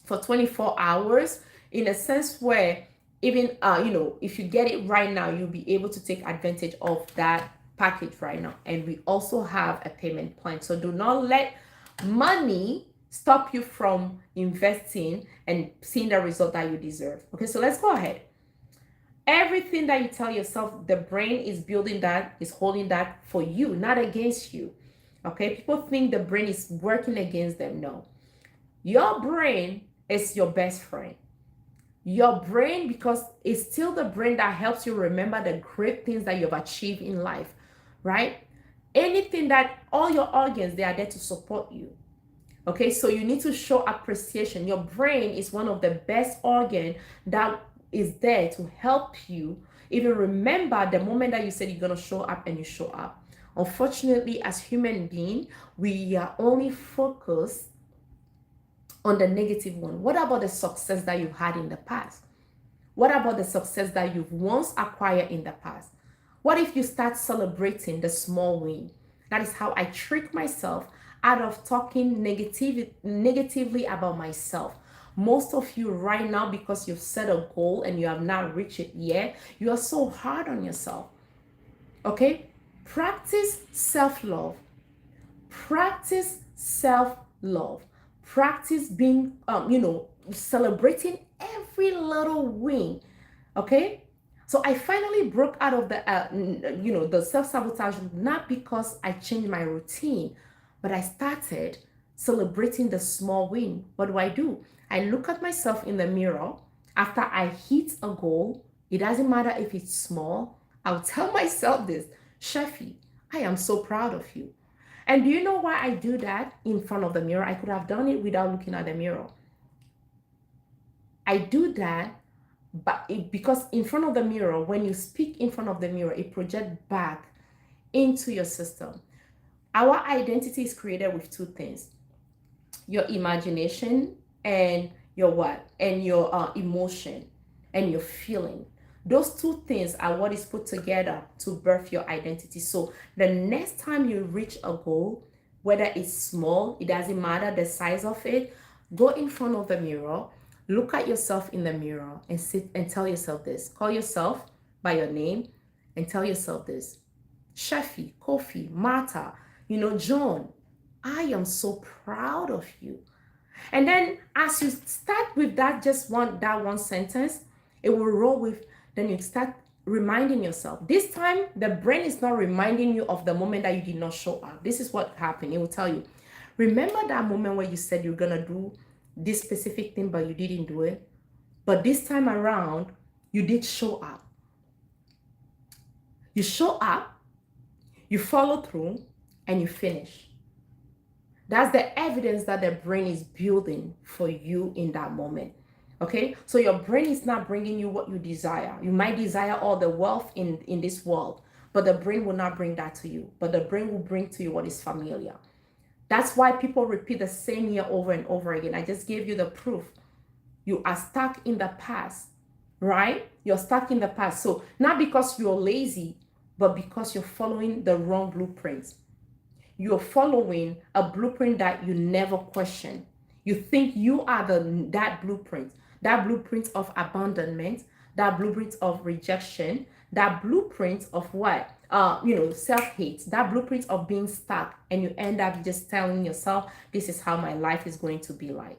for 24 hours in a sense where even if you get it right now, you'll be able to take advantage of that package right now. And we also have a payment plan. So do not let money stop you from investing and seeing the result that you deserve. Okay, so let's go ahead. Everything that you tell yourself, the brain is building that, is holding that for you, not against you. Okay, people think the brain is working against them. No, your brain is your best friend. Your brain, because it's still the brain that helps you remember the great things that you've achieved in life, right? Anything that, all your organs, they are there to support you. Okay, so you need to show appreciation. Your brain is one of the best organ that is there to help you even remember the moment that you said you're going to show up and you show up. Unfortunately, as human beings, we are only focused on the negative one. What about the success that you've had in the past? What about the success that you've once acquired in the past? What if you start celebrating the small win? That is how I trick myself out of talking negatively about myself. Most of you right now, because you've set a goal and you have not reached it yet, you are so hard on yourself. Okay? Practice self-love. Practice self-love. Practice being, celebrating every little win. Okay? So I finally broke out of the self-sabotage, not because I changed my routine, but I started celebrating the small win. What do? I look at myself in the mirror after I hit a goal. It doesn't matter if it's small. I'll tell myself this, Chefi, I am so proud of you. And do you know why I do that in front of the mirror? I could have done it without looking at the mirror. I do that because in front of the mirror, when you speak in front of the mirror, it projects back into your system. Our identity is created with two things: your imagination and your what? And your emotion and your feeling. Those two things are what is put together to birth your identity. So the next time you reach a goal, whether it's small, it doesn't matter the size of it, go in front of the mirror, look at yourself in the mirror and sit and tell yourself this. Call yourself by your name and tell yourself this: Chefi, Kofi, Martha, John, I am so proud of you. And then as you start with that one sentence, it will roll with, then you start reminding yourself. This time, the brain is not reminding you of the moment that you did not show up. This is what happened. It will tell you, remember that moment where you said you're going to do this specific thing, but you didn't do it. But this time around, you did show up. You show up, you follow through, and you finish. That's the evidence that the brain is building for you in that moment. Okay, so your brain is not bringing you what you desire. You might desire all the wealth in this world, but the brain will not bring that to you. But the brain will bring to you what is familiar. That's why people repeat the same year over and over again. I just gave you the proof. You are stuck in the past, right? You're stuck in the past. So not because you're lazy, but because you're following the wrong blueprints. You're following a blueprint that you never question. You think you are that blueprint of abandonment, that blueprint of rejection, that blueprint of what? Self-hate, that blueprint of being stuck, and you end up just telling yourself, this is how my life is going to be like.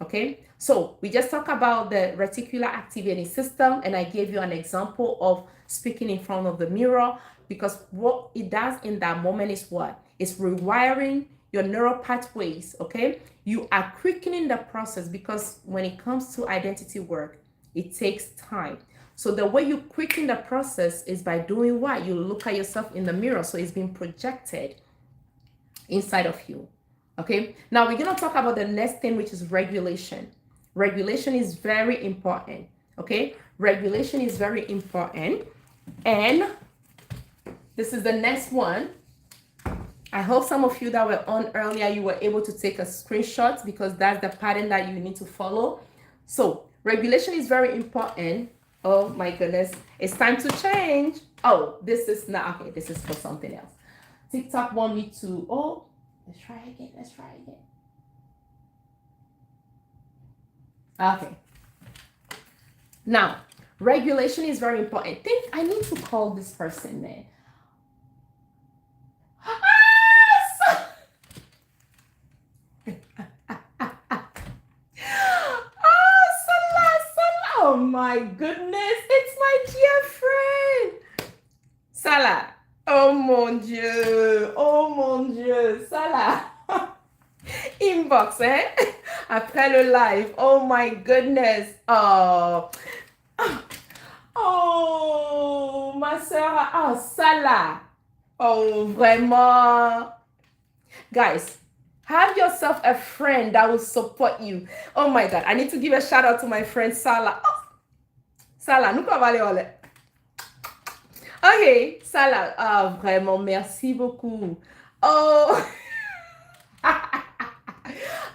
Okay, so we just talked about the reticular activating system, and I gave you an example of speaking in front of the mirror, because what it does in that moment is what? It's rewiring your neural pathways. Okay, you are quickening the process, because when it comes to identity work, it takes time. So the way you quicken the process is by doing what? You look at yourself in the mirror, so it's being projected inside of you. Okay, now we're going to talk about the next thing, which is regulation. Regulation is very important. Okay, regulation is very important. And this is the next one. I hope some of you that were on earlier, you were able to take a screenshot, because that's the pattern that you need to follow. So regulation is very important. Oh my goodness, it's time to change. Oh, this is not okay. This is for something else. TikTok want me to, oh, let's try again. Okay. Now, regulation is very important. I think I need to call this person, man. Oh my goodness, it's my dear friend. Salah. Oh mon Dieu, Salah. Inbox, après le live. Oh my goodness. Oh, ma soeur. Oh, Salah. Oh, vraiment. Guys, have yourself a friend that will support you. Oh my God, I need to give a shout out to my friend Salah. Oh, Salah, nous pouvons aller ole. Ok, Salah, ah, vraiment, merci beaucoup. Oh,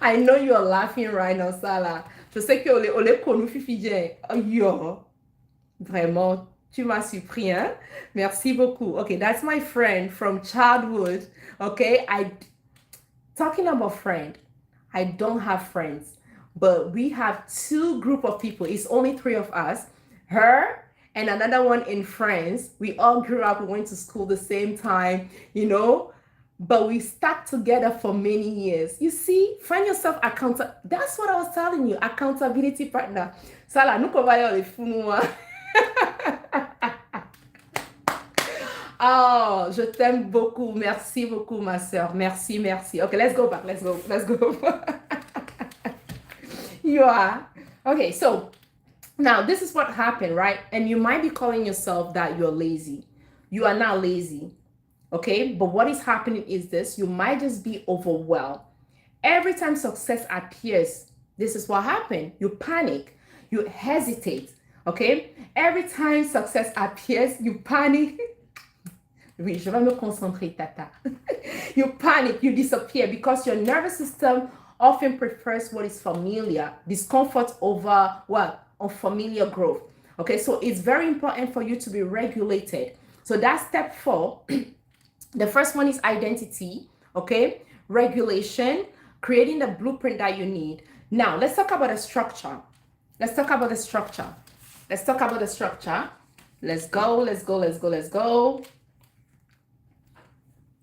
I know you're laughing right now, Salah. Je sais que ole konou fifi yo, vraiment, tu m'as surpris, hein? Merci beaucoup. Okay, that's my friend from childhood. Okay, talking about friend, I don't have friends, but we have two group of people. It's only three of us, her and another one in France. We all grew up, we went to school the same time, but we stuck together for many years. You see, find yourself accountable. That's what I was telling you, accountability partner. Salah, nous les Oh, je t'aime beaucoup. Merci beaucoup, ma soeur. Merci. Okay, let's go back. Let's go. You are. Okay, so now this is what happened, right? And you might be calling yourself that you're lazy. You are not lazy. Okay, but what is happening is this: you might just be overwhelmed. Every time success appears, this is what happened. You panic, you hesitate. Okay, every time success appears, you panic. Oui, je vais me concentrer, tata. You panic, you disappear, because your nervous system often prefers what is familiar, discomfort over what? Unfamiliar growth. Okay, so it's very important for you to be regulated. So that's step 4. The first one is identity, okay? Regulation, creating the blueprint that you need. Now, let's talk about the structure. Let's go.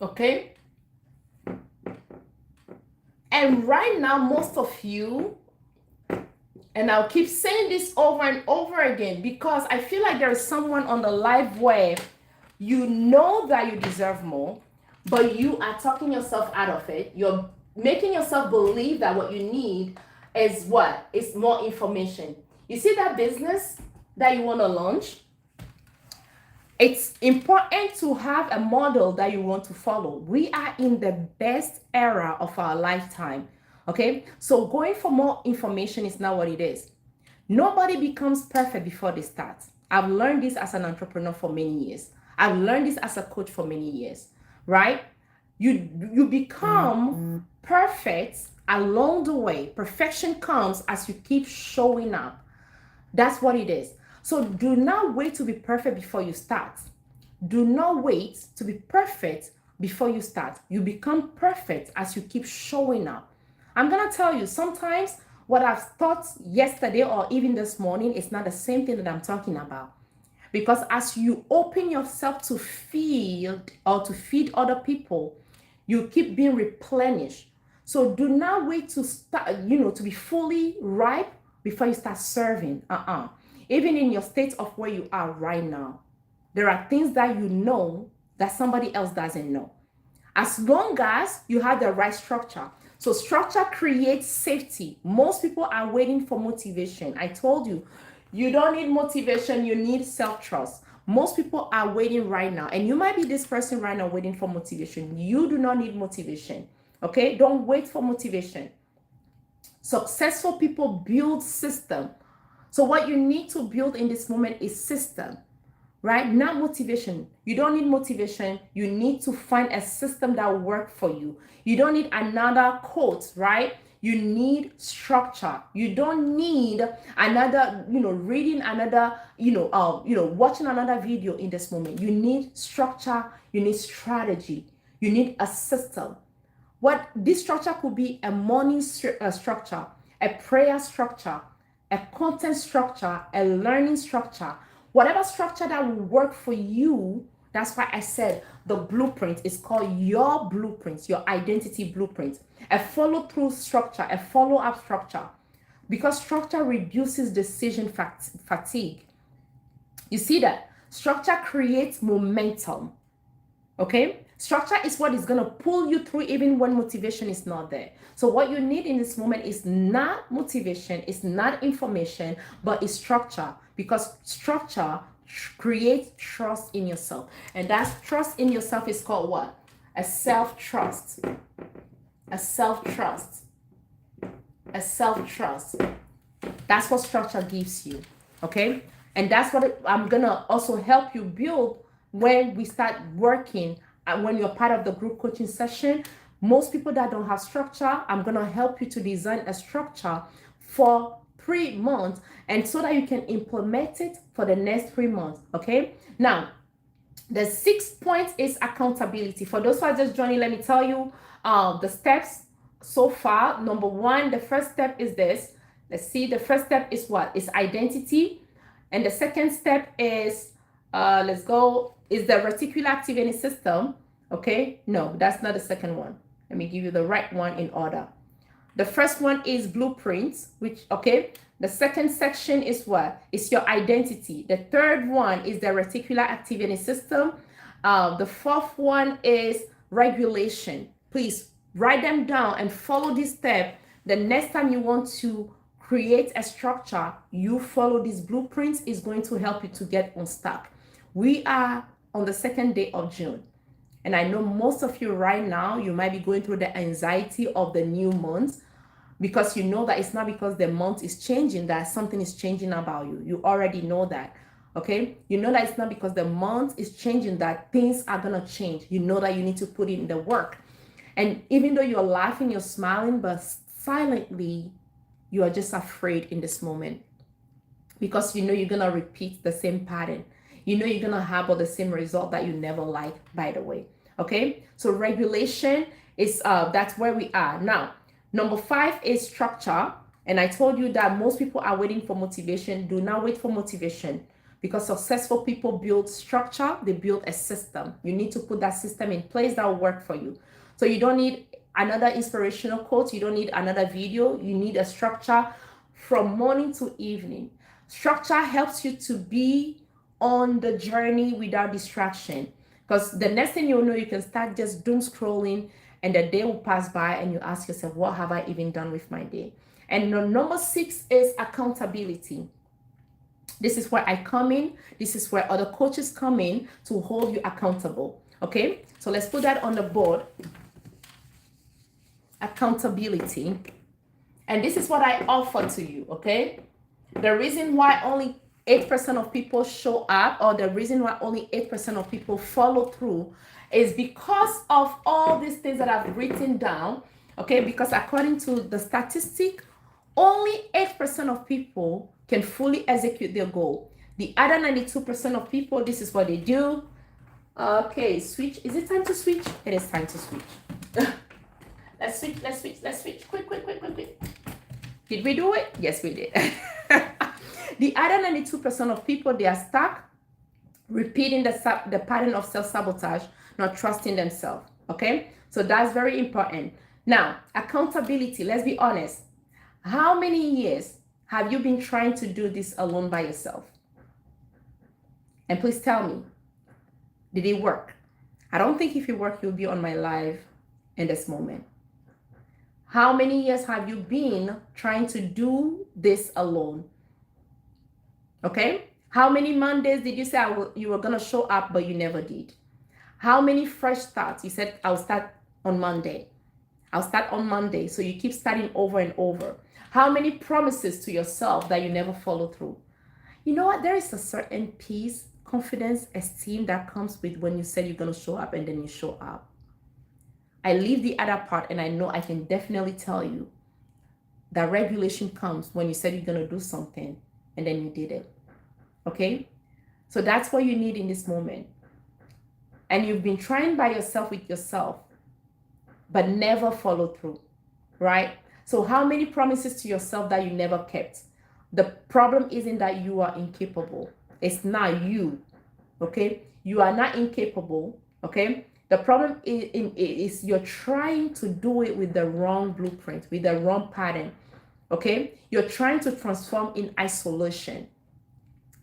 Okay? And right now, most of you, and I'll keep saying this over and over again, because I feel like there is someone on the live where you know that you deserve more, but you are talking yourself out of it. You're making yourself believe that what you need is what? It's more information. You see that business that you want to launch? It's important to have a model that you want to follow. We are in the best era of our lifetime. Okay, so going for more information is not what it is. Nobody becomes perfect before they start. I've learned this as an entrepreneur for many years. I've learned this as a coach for many years, right? You become perfect along the way. Perfection comes as you keep showing up. That's what it is. So do not wait to be perfect before you start. Do not wait to be perfect before you start. You become perfect as you keep showing up. I'm going to tell you, sometimes what I've thought yesterday or even this morning is not the same thing that I'm talking about. Because as you open yourself to feed other people, you keep being replenished. So do not wait to start, to be fully ripe before you start serving. Even in your state of where you are right now, there are things that you know that somebody else doesn't know. As long as you have the right structure. So structure creates safety. Most people are waiting for motivation. I told you, you don't need motivation, you need self-trust. Most people are waiting right now, and you might be this person right now waiting for motivation. You do not need motivation. Okay, don't wait for motivation. Successful people build system. So what you need to build in this moment is system, right? Not motivation. You don't need motivation. You need to find a system that will work for you. You don't need another quote, right? You need structure. You don't need another, reading another, watching another video in this moment. You need structure. You need strategy. You need a system. What this structure could be: a morning structure, a prayer structure, a content structure, a learning structure. Whatever structure that will work for you. That's why I said the blueprint is called your blueprint, your identity blueprint. A follow-through structure, a follow-up structure. Because structure reduces decision fatigue. You see that? Structure creates momentum. Okay? Structure is what is going to pull you through even when motivation is not there. So what you need in this moment is not motivation, it's not information, but it's structure. Because structure creates trust in yourself. And that trust in yourself is called what? A self-trust. A self-trust. A self-trust. That's what structure gives you. Okay? And that's what I'm going to also help you build when we start working. And when you're part of the group coaching session, most people that don't have structure, I'm going to help you to design a structure for 3 months, and so that you can implement it for the next 3 months. Okay. Now, the 6th point is accountability. For those who are just joining, let me tell you the steps so far. Number 1, the first step is this. Let's see. The first step is what? It's identity. And the second step is, is the reticular activating system. Okay, no, that's not the second one. Let me give you the right one in order. The first one is blueprints, the second section is what? It's your identity. The third one is the reticular activating system. The fourth one is regulation. Please write them down and follow this step. The next time you want to create a structure, you follow these blueprints. Is going to help you to get unstuck. We are on the 2nd day of June. And I know most of you right now, you might be going through the anxiety of the new month, because you know that it's not because the month is changing that something is changing about you. You already know that. Okay. You know that it's not because the month is changing that things are going to change. You know that you need to put in the work. And even though you're laughing, you're smiling, but silently, you are just afraid in this moment, because you know you're going to repeat the same pattern. You know you're going to have all the same result that you never like, by the way. Okay. So regulation is, that's where we are. Now, number 5 is structure. And I told you that most people are waiting for motivation. Do not wait for motivation, because successful people build structure. They build a system. You need to put that system in place that will work for you. So you don't need another inspirational quote. You don't need another video. You need a structure from morning to evening. Structure helps you to be on the journey without distraction, because the next thing you know, you can start just doom scrolling, and the day will pass by and you ask yourself, what have I even done with my day? And number 6 is accountability. This is where I come in. This is where other coaches come in to hold you accountable. Okay, so let's put that on the board. Accountability. And this is what I offer to you. Okay, the reason why only 8% of people show up, or the reason why only 8% of people follow through, is because of all these things that I've written down. Okay, because according to the statistic, only 8% of people can fully execute their goal. The other 92% of people, this is what they do. Okay, switch. Is it time to switch? It is time to switch. Let's switch. Quick. Did we do it? Yes, we did. The other 92% of people, they are stuck repeating the pattern of self-sabotage, not trusting themselves. Okay, so that's very important. Now, accountability, let's be honest. How many years have you been trying to do this alone by yourself? And please tell me, did it work? I don't think if it worked, you'll be on my live in this moment. How many years have you been trying to do this alone? Okay? How many Mondays did you say you were going to show up, but you never did? How many fresh starts? You said, I'll start on Monday. I'll start on Monday. So you keep starting over and over. How many promises to yourself that you never follow through? You know what? There is a certain peace, confidence, esteem that comes with when you said you're going to show up and then you show up. I leave the other part, and I know I can definitely tell you that regulation comes when you said you're going to do something and then you did it. Okay? So that's what you need in this moment. And you've been trying by yourself with yourself, but never follow through, right? So how many promises to yourself that you never kept? The problem isn't that you are incapable. It's not you, okay? You are not incapable, okay? The problem is you're trying to do it with the wrong blueprint, with the wrong pattern, okay? You're trying to transform in isolation.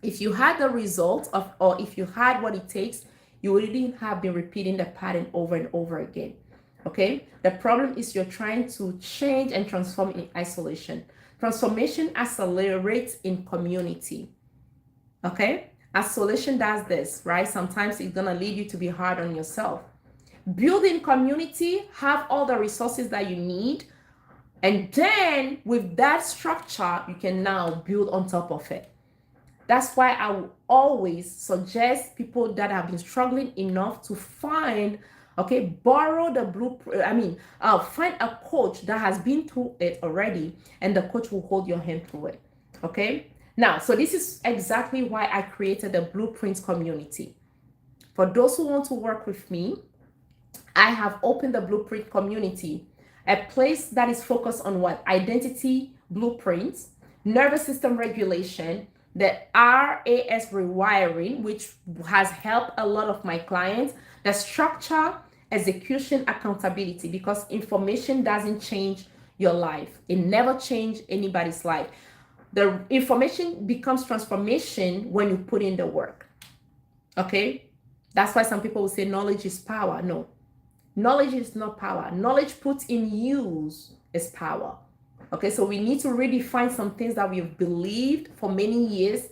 If you had the result of, or if you had what it takes, you wouldn't have been repeating the pattern over and over again, okay? The problem is you're trying to change and transform in isolation. Transformation accelerates in community, okay? Isolation does this, right? Sometimes it's gonna lead you to be hard on yourself. Building community, have all the resources that you need, and then with that structure, you can now build on top of it. That's why I will always suggest people that have been struggling enough to find, okay, borrow the blueprint. Find a coach that has been through it already, and the coach will hold your hand through it. Okay. Now, so this is exactly why I created the Blueprints community. For those who want to work with me, I have opened the Blueprint community, a place that is focused on what? Identity blueprints, nervous system regulation, the RAS rewiring, which has helped a lot of my clients, the structure, execution, accountability, because information doesn't change your life. It never changed anybody's life. The information becomes transformation when you put in the work. Okay? That's why some people will say knowledge is power. No, knowledge is not power. Knowledge put in use is power. Okay, so we need to redefine some things that we've believed for many years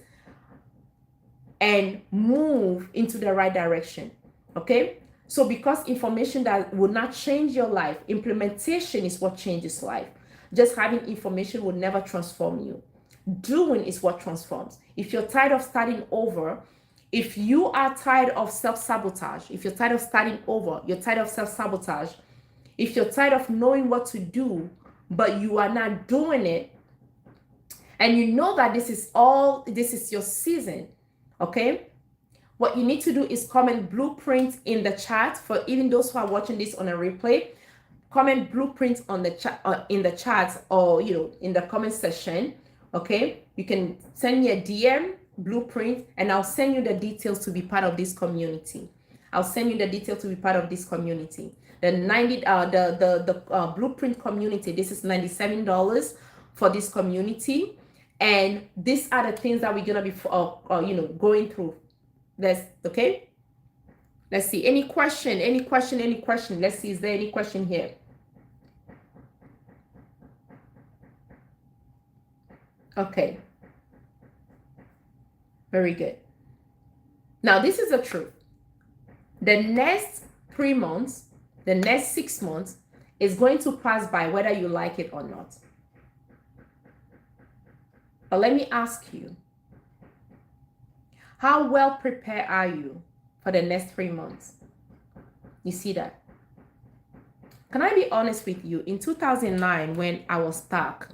and move into the right direction. Okay, so because information that will not change your life, implementation is what changes life. Just having information will never transform you. Doing is what transforms. If you're tired of starting over, if you are tired of self-sabotage, if you're tired of starting over, you're tired of self-sabotage, if you're tired of knowing what to do, but you are not doing it, and you know that this is your season, okay? What you need to do is comment blueprint in the chat. For even those who are watching this on a replay, comment blueprint on the chat, in the chat, or in the comment section, okay? You can send me a DM, blueprint, and I'll send you the details to be part of this community. I'll send you the details to be part of this community. The blueprint community, this is $97 for this community, and these are the things that we're gonna be going through. Let's see. Any question? Let's see, is there any question here? Okay, very good. Now this is the truth. The next 3 months, the next 6 months is going to pass by whether you like it or not. But let me ask you, how well prepared are you for the next 3 months? You see that? Can I be honest with you? In 2009, when I was stuck,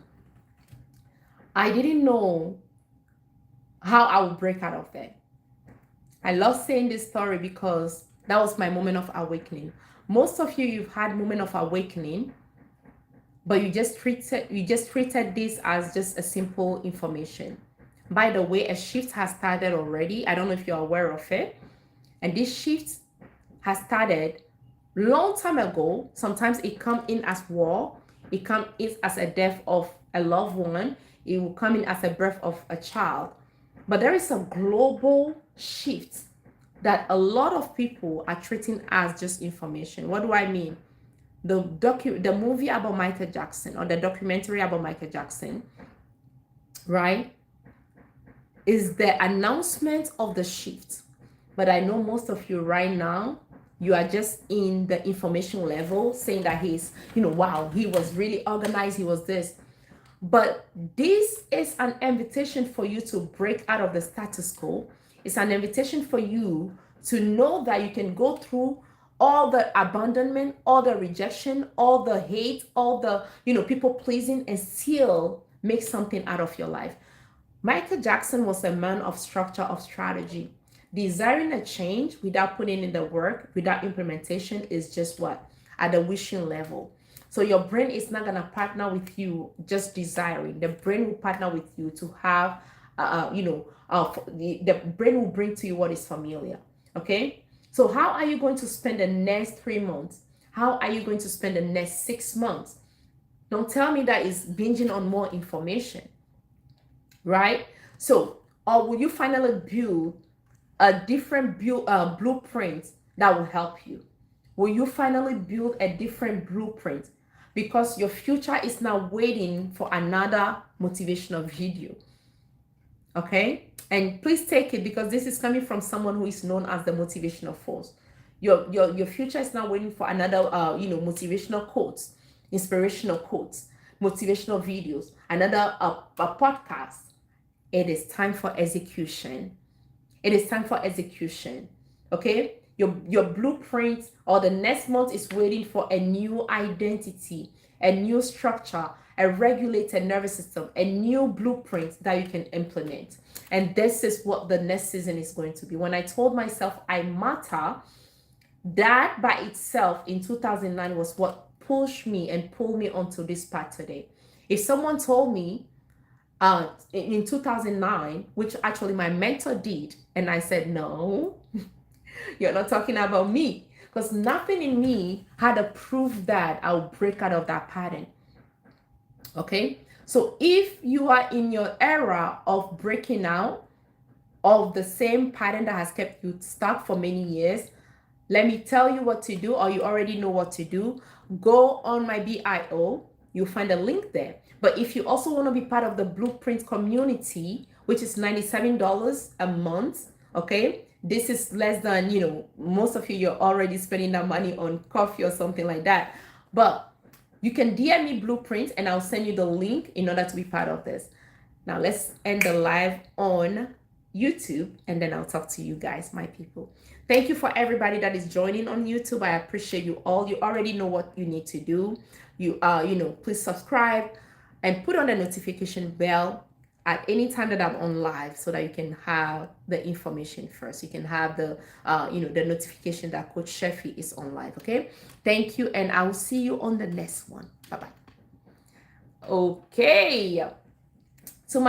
I didn't know how I would break out of that. I love saying this story because that was my moment of awakening. Most of you've had moment of awakening, but you just treated this as just a simple information. By the way, a shift has started already. I don't know if you're aware of it. And this shift has started Long time ago, sometimes it come in as war, it come in as a death of a loved one, it will come in as a birth of a child. But there is a global shift that a lot of people are treating as just information. What do I mean? The movie about Michael Jackson, or the documentary about Michael Jackson, right, is the announcement of the shift. But I know most of you right now, you are just in the information level, saying that he's, wow, he was really organized, he was this. But this is an invitation for you to break out of the status quo. It's an invitation for you to know that you can go through all the abandonment, all the rejection, all the hate, all the, people pleasing, and still make something out of your life. Michael Jackson was a man of structure, of strategy. Desiring a change without putting in the work, without implementation, is just what? At the wishing level. So your brain is not going to partner with you just desiring. The brain will partner with you to have, the brain will bring to you what is familiar. Okay? So how are you going to spend the next 3 months? How are you going to spend the next 6 months? Don't tell me that is binging on more information, right? So, or will you finally build a different blueprint that will help you? Will you finally build a different blueprint? Because your future is now waiting for another motivational video. Okay? And please take it, because this is coming from someone who is known as the motivational force. Your future is now waiting for another motivational quotes, inspirational quotes, motivational videos, another a podcast. It is time for execution. It is time for execution. Okay? Your blueprint, or the next month, is waiting for a new identity, a new structure, a regulated nervous system, a new blueprint that you can implement. And this is what the next season is going to be. When I told myself I matter, that by itself in 2009 was what pushed me and pulled me onto this path today. If someone told me in 2009, which actually my mentor did, and I said, no, you're not talking about me, because nothing in me had a proof that I'll break out of that pattern. Okay, so if you are in your era of breaking out of the same pattern that has kept you stuck for many years, let me tell you what to do, or you already know what to do. Go on my bio, you'll find a link there. But if you also want to be part of the Blueprint community, which is $97 a month, okay, this is less than, most of you're already spending that money on coffee or something like that. But you can DM me Blueprint and I'll send you the link in order to be part of this. Now let's end the live on YouTube, and then I'll talk to you guys, my people. Thank you for everybody that is joining on YouTube. I appreciate you all. You already know what you need to do. Please subscribe and put on the notification bell at any time that I'm on live, so that you can have the information first. You can have the the notification that Coach Chefi is on live. Okay, thank you, and I will see you on the next one. Bye bye. Okay, so my